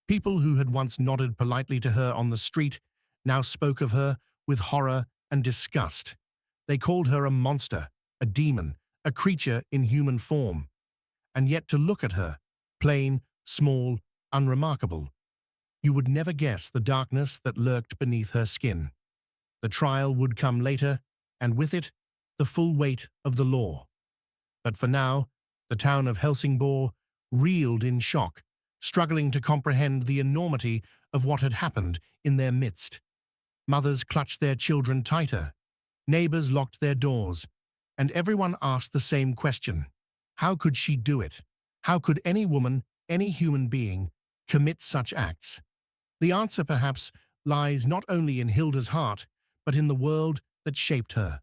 People who had once nodded politely to her on the street now spoke of her with horror and disgust. They called her a monster, a demon, a creature in human form. And yet to look at her, plain, small, unremarkable, you would never guess the darkness that lurked beneath her skin. The trial would come later, and with it, the full weight of the law. But for now, the town of Helsingborg reeled in shock, struggling to comprehend the enormity of what had happened in their midst. Mothers clutched their children tighter, neighbors locked their doors, and everyone asked the same question. How could she do it? How could any woman, any human being, commit such acts? The answer, perhaps, lies not only in Hilda's heart, but in the world that shaped her.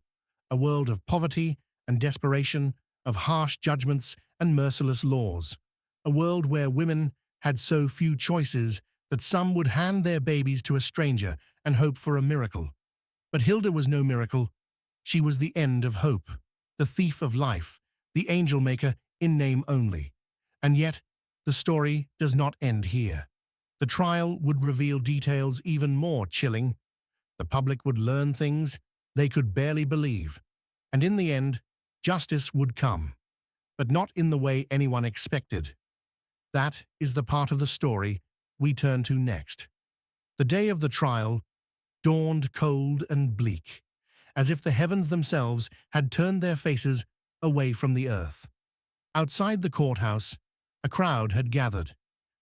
A world of poverty and desperation, of harsh judgments and merciless laws. A world where women had so few choices that some would hand their babies to a stranger and hope for a miracle. But Hilda was no miracle. She was the end of hope, the thief of life, the angel maker in name only. And yet, the story does not end here. The trial would reveal details even more chilling. The public would learn things they could barely believe. And in the end, justice would come. But not in the way anyone expected. That is the part of the story we turn to next. The day of the trial dawned cold and bleak, as if the heavens themselves had turned their faces away from the earth. Outside the courthouse, a crowd had gathered,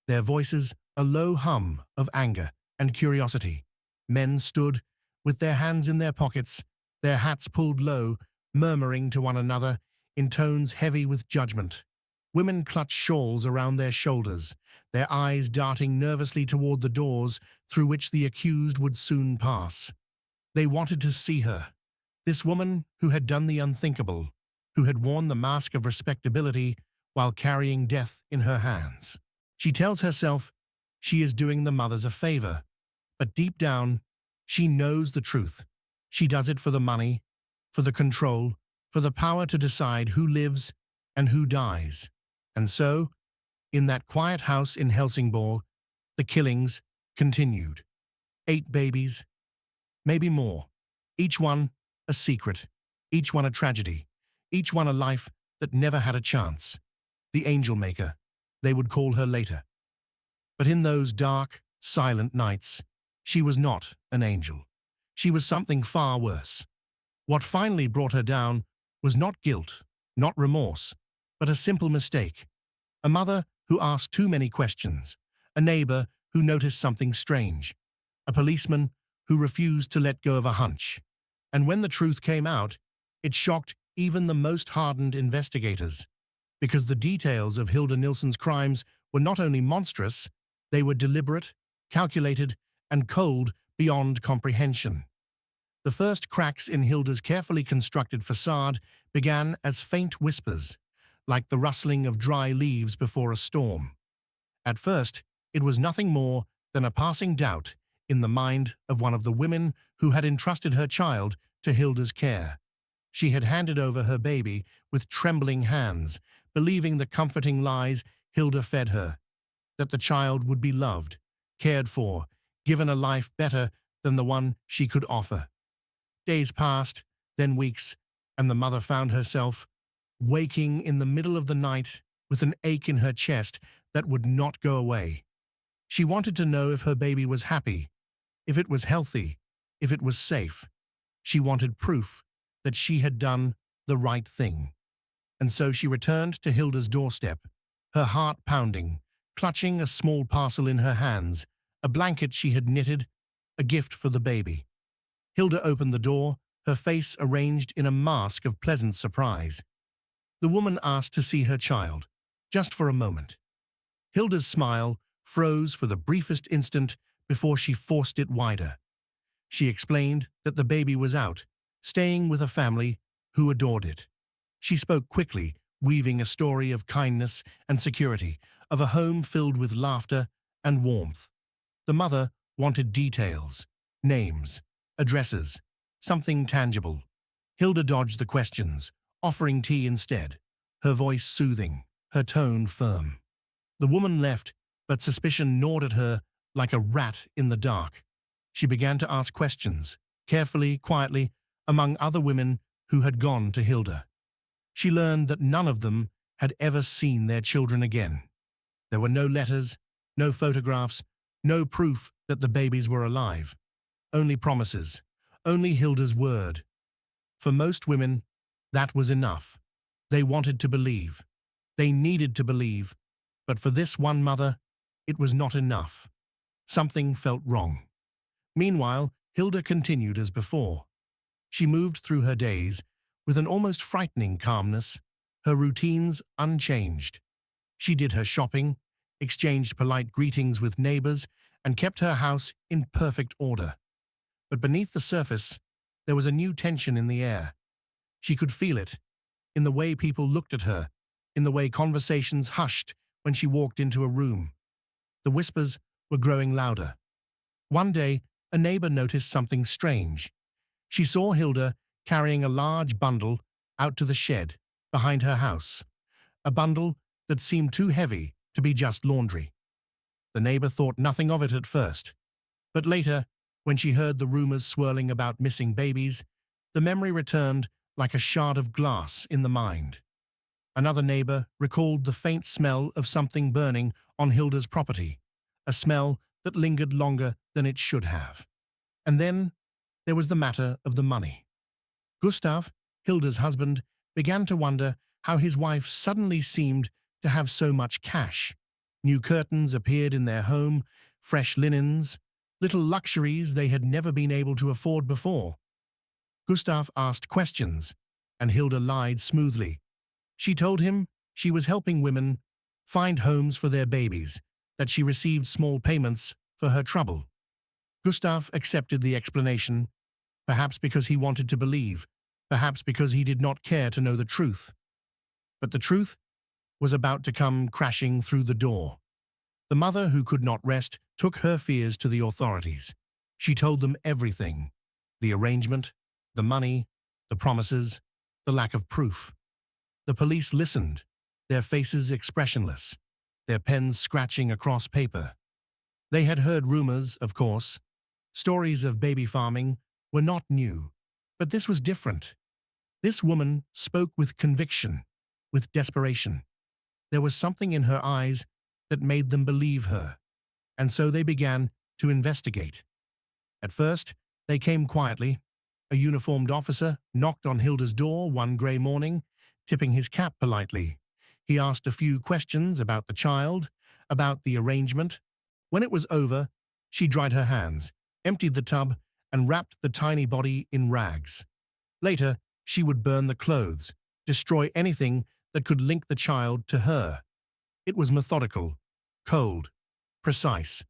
their voices a low hum of anger and curiosity. Men stood, with their hands in their pockets, their hats pulled low, murmuring to one another in tones heavy with judgment. Women clutched shawls around their shoulders, their eyes darting nervously toward the doors through which the accused would soon pass. They wanted to see her, this woman who had done the unthinkable, who had worn the mask of respectability while carrying death in her hands. She tells herself she is doing the mothers a favor, but deep down, she knows the truth. She does it for the money, for the control, for the power to decide who lives and who dies. And so, in that quiet house in Helsingborg, the killings continued. 8 babies, maybe more. Each one a secret, each one a tragedy, each one a life that never had a chance. The angel maker, they would call her later. But in those dark, silent nights, she was not an angel. She was something far worse. What finally brought her down was not guilt, not remorse, but a simple mistake. A mother who asked too many questions, a neighbor who noticed something strange, a policeman who refused to let go of a hunch. And when the truth came out, it shocked even the most hardened investigators, because the details of Hilda Nilsson's crimes were not only monstrous, they were deliberate, calculated, and cold beyond comprehension. The first cracks in Hilda's carefully constructed facade began as faint whispers, like the rustling of dry leaves before a storm. At first, it was nothing more than a passing doubt in the mind of one of the women who had entrusted her child to Hilda's care. She had handed over her baby with trembling hands, believing the comforting lies Hilda fed her, that the child would be loved, cared for, given a life better than the one she could offer. Days passed, then weeks, and the mother found herself waking in the middle of the night with an ache in her chest that would not go away. She wanted to know if her baby was happy, if it was healthy, if it was safe. She wanted proof that she had done the right thing. And so she returned to Hilda's doorstep, her heart pounding, clutching a small parcel in her hands, a blanket she had knitted, a gift for the baby. Hilda opened the door, her face arranged in a mask of pleasant surprise. The woman asked to see her child, just for a moment. Hilda's smile froze for the briefest instant before she forced it wider. She explained that the baby was out, staying with a family who adored it. She spoke quickly, weaving a story of kindness and security, of a home filled with laughter and warmth. The mother wanted details, names, addresses, something tangible. Hilda dodged the questions, offering tea instead, her voice soothing, her tone firm. The woman left, but suspicion gnawed at her like a rat in the dark. She began to ask questions, carefully, quietly, among other women who had gone to Hilda. She learned that none of them had ever seen their children again. There were no letters, no photographs, no proof that the babies were alive. Only promises, only Hilda's word. For most women, that was enough. They wanted to believe. They needed to believe. But for this one mother, it was not enough. Something felt wrong. Meanwhile, Hilda continued as before. She moved through her days with an almost frightening calmness, her routines unchanged. She did her shopping, exchanged polite greetings with neighbors, and kept her house in perfect order. But beneath the surface, there was a new tension in the air. She could feel it, in the way people looked at her, in the way conversations hushed when she walked into a room. The whispers were growing louder. One day, a neighbor noticed something strange. She saw Hilda carrying a large bundle out to the shed behind her house, a bundle that seemed too heavy to be just laundry. The neighbor thought nothing of it at first, but later, when she heard the rumors swirling about missing babies, the memory returned like a shard of glass in the mind. Another neighbor recalled the faint smell of something burning on Hilda's property, a smell that lingered longer than it should have. And then there was the matter of the money. Gustav, Hilda's husband, began to wonder how his wife suddenly seemed to have so much cash. New curtains appeared in their home, fresh linens, little luxuries they had never been able to afford before. Gustav asked questions, and Hilda lied smoothly. She told him she was helping women find homes for their babies, that she received small payments for her trouble. Gustav accepted the explanation, perhaps because he wanted to believe, perhaps because he did not care to know the truth. But the truth was about to come crashing through the door. The mother who could not rest took her fears to the authorities. She told them everything: the arrangement, the money, the promises, the lack of proof. The police listened, their faces expressionless, their pens scratching across paper. They had heard rumors, of course. Stories of baby farming were not new, but this was different. This woman spoke with conviction, with desperation. There was something in her eyes that made them believe her, and so they began to investigate. At first, they came quietly. A uniformed officer knocked on Hilda's door one grey morning, tipping his cap politely. He asked a few questions about the child, about the arrangement. When it was over, she dried her hands, emptied the tub, and wrapped the tiny body in rags. Later, she would burn the clothes, destroy anything that could link the child to her. It was methodical, cold, precise.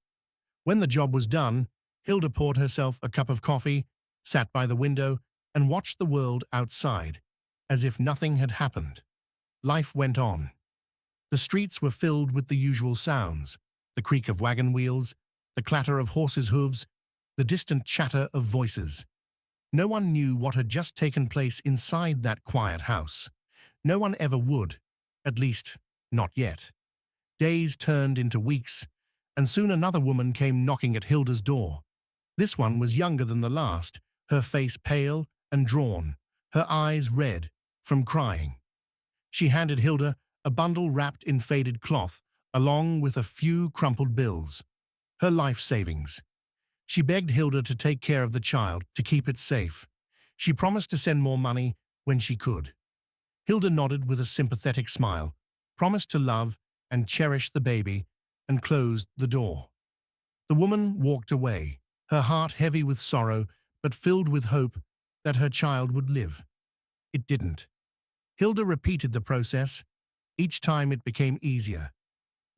When the job was done, Hilda poured herself a cup of coffee, sat by the window, and watched the world outside, as if nothing had happened. Life went on. The streets were filled with the usual sounds: the creak of wagon wheels, the clatter of horses' hooves, the distant chatter of voices. No one knew what had just taken place inside that quiet house. No one ever would, at least, not yet. Days turned into weeks, and soon another woman came knocking at Hilda's door. This one was younger than the last, her face pale and drawn, her eyes red from crying. She handed Hilda a bundle wrapped in faded cloth, along with a few crumpled bills. Her life savings. She begged Hilda to take care of the child, to keep it safe. She promised to send more money when she could. Hilda nodded with a sympathetic smile, promised to love and cherish the baby, and closed the door. The woman walked away, her heart heavy with sorrow, but filled with hope that her child would live. It didn't. Hilda repeated the process. Each time it became easier.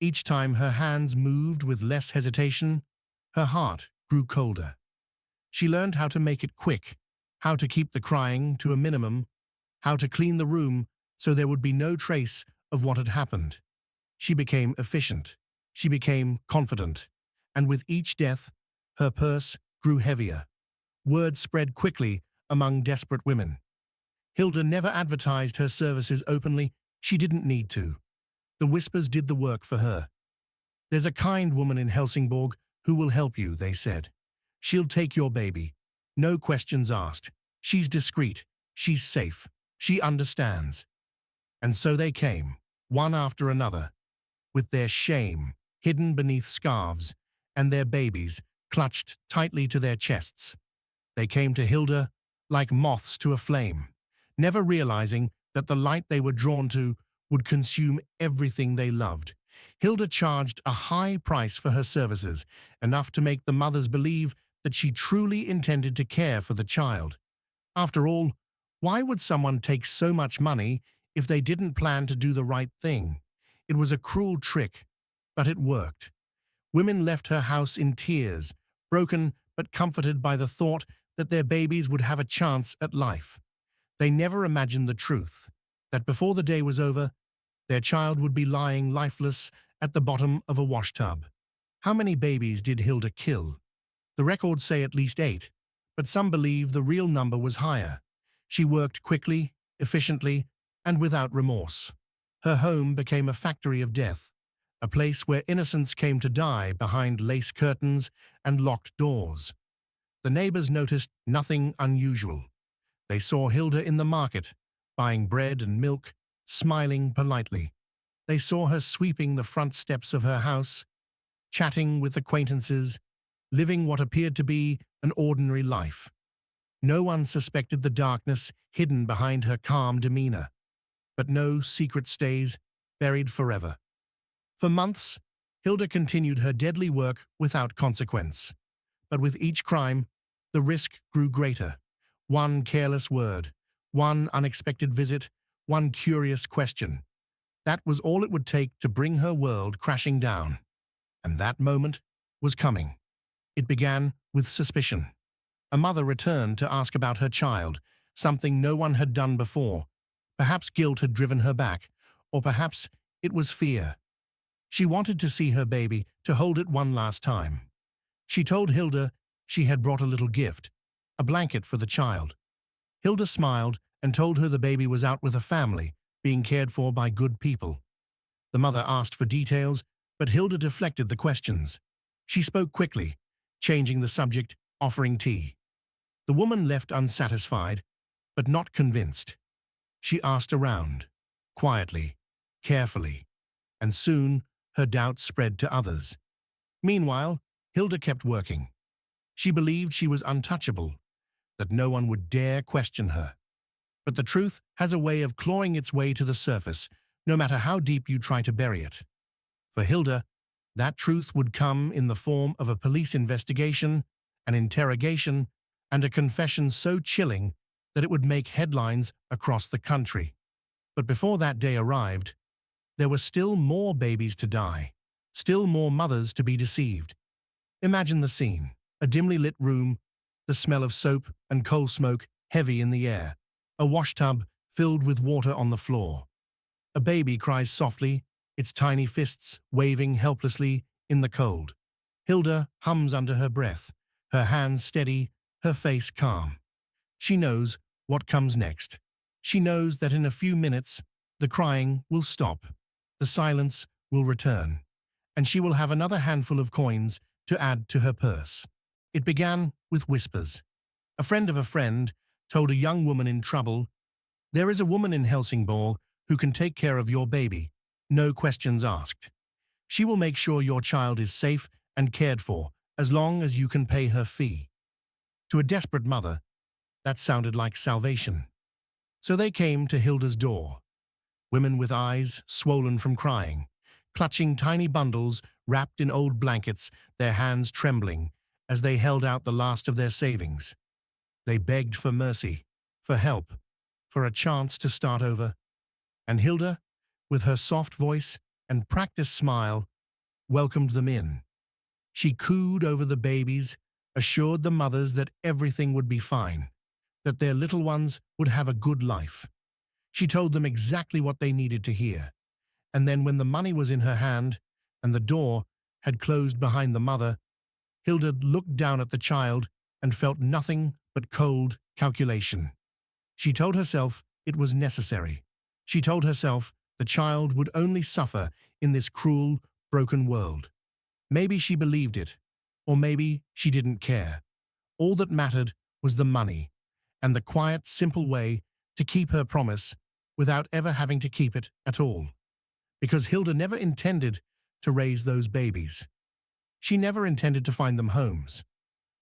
Each time her hands moved with less hesitation, her heart grew colder. She learned how to make it quick, how to keep the crying to a minimum, how to clean the room so there would be no trace of what had happened. She became efficient. She became confident. And with each death, her purse grew heavier. Word spread quickly among desperate women. Hilda never advertised her services openly. She didn't need to. The whispers did the work for her. There's a kind woman in Helsingborg who will help you, they said. She'll take your baby. No questions asked. She's discreet. She's safe. She understands. And so they came, one after another, with their shame hidden beneath scarves and their babies clutched tightly to their chests. They came to Hilda like moths to a flame, never realizing that the light they were drawn to would consume everything they loved. Hilda charged a high price for her services, enough to make the mothers believe that she truly intended to care for the child. After all, why would someone take so much money if they didn't plan to do the right thing? It was a cruel trick, but it worked. Women left her house in tears, broken but comforted by the thought that their babies would have a chance at life. They never imagined the truth, that before the day was over, their child would be lying lifeless at the bottom of a washtub. How many babies did Hilda kill? The records say at least 8, but some believe the real number was higher. She worked quickly, efficiently, and without remorse. Her home became a factory of death, a place where innocents came to die behind lace curtains and locked doors. The neighbors noticed nothing unusual. They saw Hilda in the market, buying bread and milk, smiling politely. They saw her sweeping the front steps of her house, chatting with acquaintances, living what appeared to be an ordinary life. No one suspected the darkness hidden behind her calm demeanor. But no secret stays buried forever. For months, Hilda continued her deadly work without consequence. But with each crime, the risk grew greater. One careless word, one unexpected visit, one curious question. That was all it would take to bring her world crashing down. And that moment was coming. It began with suspicion. A mother returned to ask about her child, something no one had done before. Perhaps guilt had driven her back, or perhaps it was fear. She wanted to see her baby, to hold it one last time. She told Hilda she had brought a little gift, a blanket for the child. Hilda smiled and told her the baby was out with a family, being cared for by good people. The mother asked for details, but Hilda deflected the questions. She spoke quickly, changing the subject, offering tea. The woman left unsatisfied, but not convinced. She asked around, quietly, carefully, and soon her doubts spread to others. Meanwhile, Hilda kept working. She believed she was untouchable, that no one would dare question her. But the truth has a way of clawing its way to the surface, no matter how deep you try to bury it. For Hilda, that truth would come in the form of a police investigation, an interrogation, and a confession so chilling that it would make headlines across the country. But before that day arrived, there were still more babies to die, still more mothers to be deceived. Imagine the scene, a dimly lit room, the smell of soap and coal smoke heavy in the air, a washtub filled with water on the floor. A baby cries softly, its tiny fists waving helplessly in the cold. Hilda hums under her breath, her hands steady, her face calm. She knows what comes next. She knows that in a few minutes, the crying will stop, the silence will return, and she will have another handful of coins to add to her purse. It began with whispers. A friend of a friend told a young woman in trouble, "There is a woman in Helsingborg who can take care of your baby, no questions asked. She will make sure your child is safe and cared for, as long as you can pay her fee." To a desperate mother, that sounded like salvation. So they came to Hilda's door. Women with eyes swollen from crying, clutching tiny bundles wrapped in old blankets, their hands trembling as they held out the last of their savings. They begged for mercy, for help, for a chance to start over. And Hilda, with her soft voice and practiced smile, welcomed them in. She cooed over the babies, assured the mothers that everything would be fine, that their little ones would have a good life. She told them exactly what they needed to hear. And then when the money was in her hand and the door had closed behind the mother, Hilda looked down at the child and felt nothing but cold calculation. She told herself it was necessary. She told herself the child would only suffer in this cruel, broken world. Maybe she believed it, or maybe she didn't care. All that mattered was the money, and the quiet, simple way to keep her promise without ever having to keep it at all. Because Hilda never intended to raise those babies. She never intended to find them homes.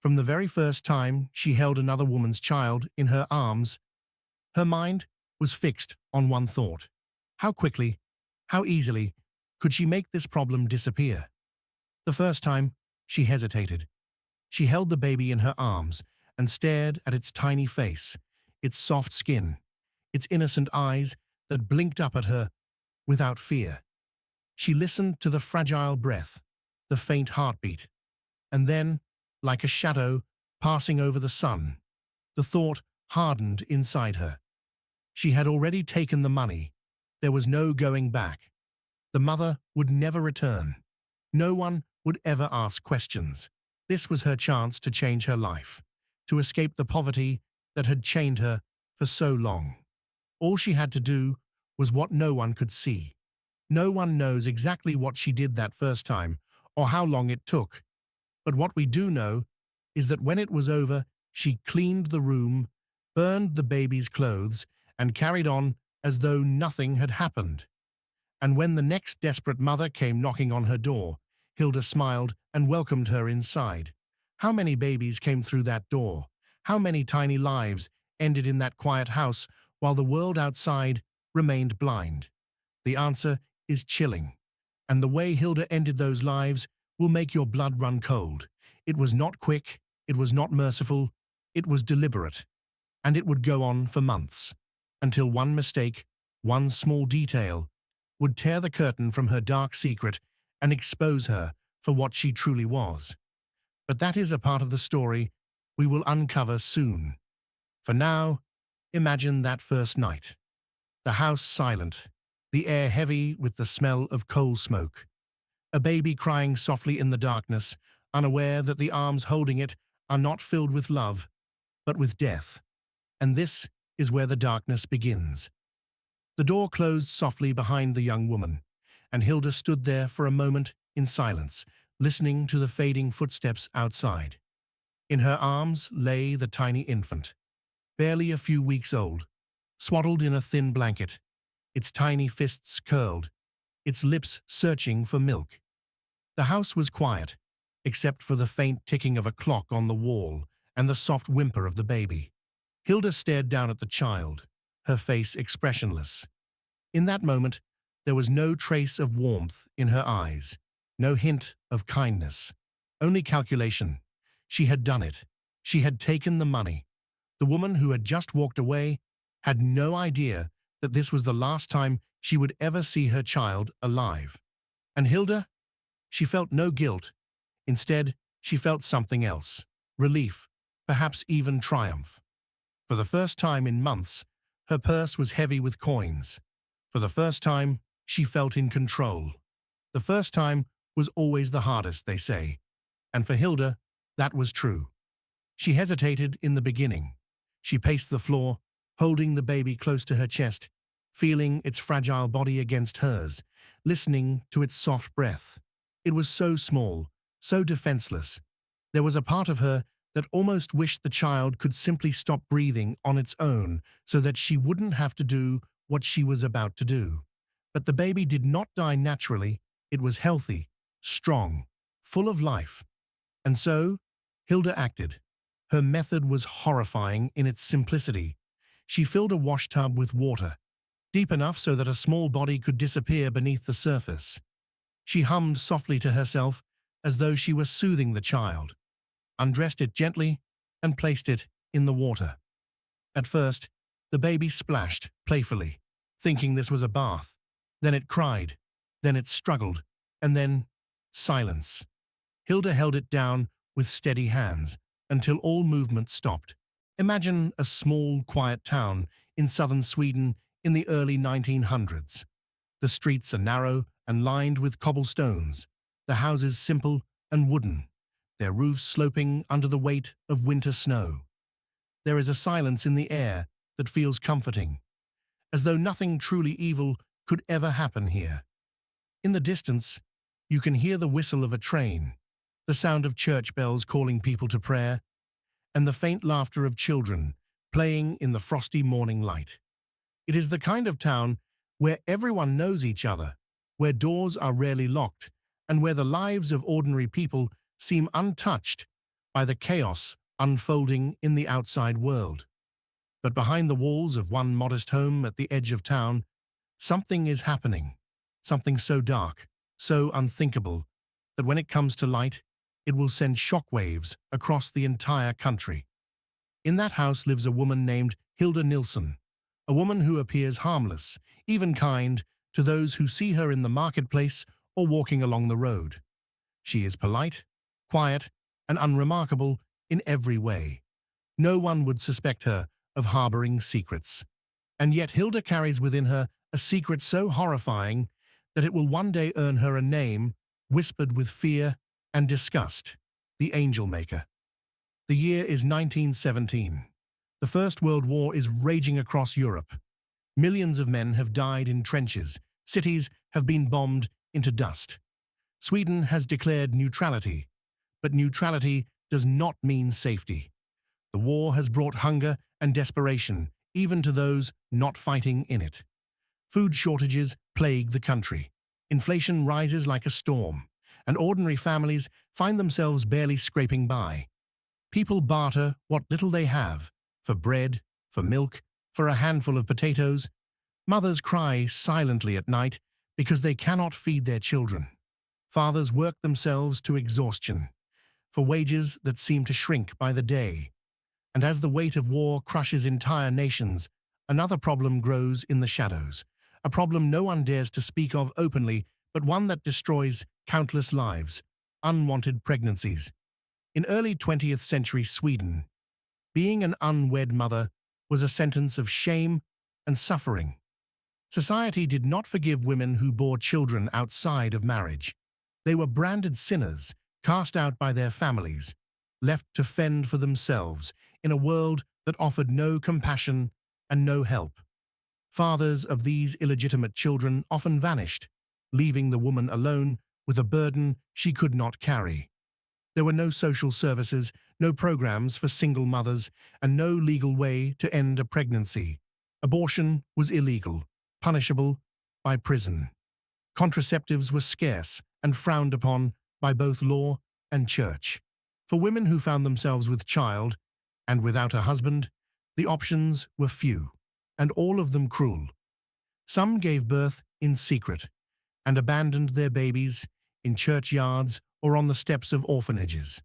From the very first time she held another woman's child in her arms, her mind was fixed on one thought. How quickly, how easily could she make this problem disappear? The first time, she hesitated. She held the baby in her arms and stared at its tiny face, its soft skin, its innocent eyes that blinked up at her without fear. She listened to the fragile breath, the faint heartbeat, and then, like a shadow passing over the sun, the thought hardened inside her. She had already taken the money. There was no going back. The mother would never return. No one would ever ask questions. This was her chance to change her life, to escape the poverty that had chained her for so long. All she had to do was what no one could see. No one knows exactly what she did that first time or how long it took. But what we do know is that when it was over, she cleaned the room, burned the baby's clothes, and carried on as though nothing had happened. And when the next desperate mother came knocking on her door, Hilda smiled and welcomed her inside. How many babies came through that door? How many tiny lives ended in that quiet house while the world outside remained blind? The answer is chilling. And the way Hilda ended those lives will make your blood run cold. It was not quick, it was not merciful, it was deliberate. And it would go on for months, until one mistake, one small detail, would tear the curtain from her dark secret and expose her for what she truly was. But that is a part of the story we will uncover soon. For now, imagine that first night. The house silent, the air heavy with the smell of coal smoke. A baby crying softly in the darkness, unaware that the arms holding it are not filled with love, but with death. And this is where the darkness begins. The door closed softly behind the young woman, and Hilda stood there for a moment in silence, listening to the fading footsteps outside. In her arms lay the tiny infant, barely a few weeks old, swaddled in a thin blanket, its tiny fists curled, its lips searching for milk. The house was quiet, except for the faint ticking of a clock on the wall and the soft whimper of the baby. Hilda stared down at the child, her face expressionless. In that moment, there was no trace of warmth in her eyes, no hint of kindness, only calculation. She had done it. She had taken the money. The woman who had just walked away had no idea that this was the last time she would ever see her child alive. And Hilda? She felt no guilt. Instead, she felt something else, relief, perhaps even triumph. For the first time in months, her purse was heavy with coins. For the first time, she felt in control. The first time was always the hardest, they say. And for Hilda, that was true. She hesitated in the beginning. She paced the floor, holding the baby close to her chest, feeling its fragile body against hers, listening to its soft breath. It was so small, so defenseless. There was a part of her that almost wished the child could simply stop breathing on its own so that she wouldn't have to do what she was about to do. But the baby did not die naturally. It was healthy, strong, full of life. And so, Hilda acted. Her method was horrifying in its simplicity. She filled a washtub with water, deep enough so that a small body could disappear beneath the surface. She hummed softly to herself as though she were soothing the child, undressed it gently, and placed it in the water. At first, the baby splashed playfully, thinking this was a bath. Then it cried, then it struggled, and then silence. Hilda held it down with steady hands until all movement stopped. Imagine a small, quiet town in southern Sweden in the early 1900s. The streets are narrow and lined with cobblestones, the houses simple and wooden, their roofs sloping under the weight of winter snow. There is a silence in the air that feels comforting, as though nothing truly evil could ever happen here. In the distance, You can hear the whistle of a train, the sound of church bells calling people to prayer, and the faint laughter of children playing in the frosty morning light. It is the kind of town where everyone knows each other, where doors are rarely locked, and where the lives of ordinary people seem untouched by the chaos unfolding in the outside world. But behind the walls of one modest home at the edge of town, something is happening, something so dark, so unthinkable, that when it comes to light, it will send shockwaves across the entire country. In that house lives a woman named Hilda Nilsson, a woman who appears harmless, even kind, to those who see her in the marketplace or walking along the road. She is polite, quiet, and unremarkable in every way. No one would suspect her of harboring secrets. And yet Hilda carries within her a secret so horrifying that it will one day earn her a name whispered with fear and disgust: the Angel Maker. The year is 1917. The First World War is raging across Europe. Millions of men have died in trenches. Cities have been bombed into dust. Sweden has declared neutrality, but neutrality does not mean safety. The war has brought hunger and desperation, even to those not fighting in it. Food shortages plague the country. Inflation rises like a storm, and ordinary families find themselves barely scraping by. People barter what little they have for bread, for milk, for a handful of potatoes. Mothers cry silently at night because they cannot feed their children. Fathers work themselves to exhaustion for wages that seem to shrink by the day. And as the weight of war crushes entire nations, another problem grows in the shadows, a problem no one dares to speak of openly, but one that destroys countless lives: unwanted pregnancies. In early 20th century Sweden, being an unwed mother was a sentence of shame and suffering. Society did not forgive women who bore children outside of marriage. They were branded sinners, cast out by their families, left to fend for themselves in a world that offered no compassion and no help. Fathers of these illegitimate children often vanished, leaving the woman alone with a burden she could not carry. There were no social services, no programs for single mothers, and no legal way to end a pregnancy. Abortion was illegal, punishable by prison. Contraceptives were scarce and frowned upon by both law and church. For women who found themselves with child and without a husband, the options were few, and all of them cruel. Some gave birth in secret and abandoned their babies in churchyards or on the steps of orphanages.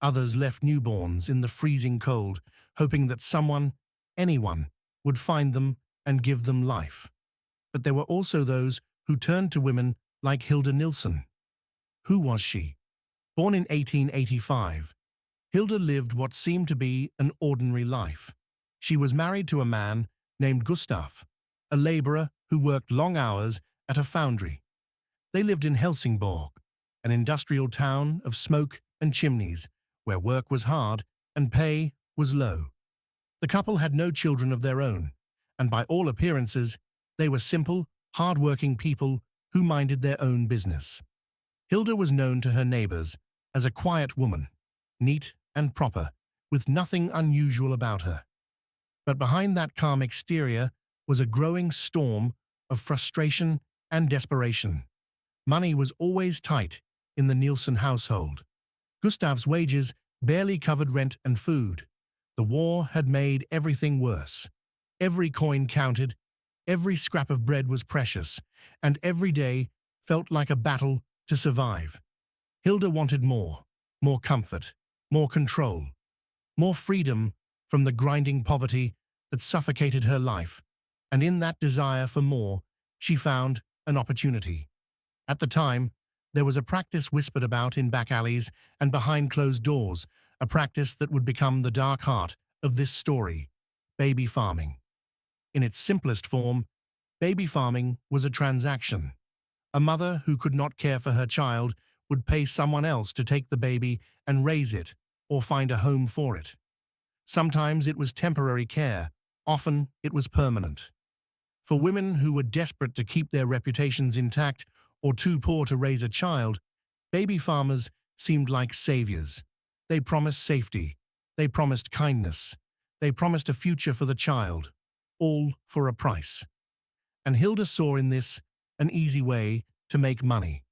Others left newborns in the freezing cold, hoping that someone, anyone, would find them and give them life. But there were also those who turned to women like Hilda Nilsson. Who was she? Born in 1885, Hilda lived what seemed to be an ordinary life. She was married to a man named Gustav, a laborer who worked long hours at a foundry. They lived in Helsingborg, an industrial town of smoke and chimneys, where work was hard and pay was low. The couple had no children of their own, and by all appearances, they were simple, hard-working people who minded their own business. Hilda was known to her neighbors as a quiet woman, neat and proper, with nothing unusual about her. But behind that calm exterior was a growing storm of frustration and desperation. Money was always tight in the Nilsson household. Gustav's wages barely covered rent and food. The war had made everything worse. Every coin counted, every scrap of bread was precious, and every day felt like a battle to survive. Hilda wanted more comfort, more control, more freedom from the grinding poverty that suffocated her life, and in that desire for more, she found an opportunity. At the time, there was a practice whispered about in back alleys and behind closed doors, a practice that would become the dark heart of this story: baby farming. In its simplest form, baby farming was a transaction. A mother who could not care for her child would pay someone else to take the baby and raise it, or find a home for it. Sometimes it was temporary care, often it was permanent. For women who were desperate to keep their reputations intact or too poor to raise a child, Baby farmers seemed like saviors. They promised safety. They promised kindness. They promised a future for the child, all for a price. And Hilda saw in this an easy way to make money.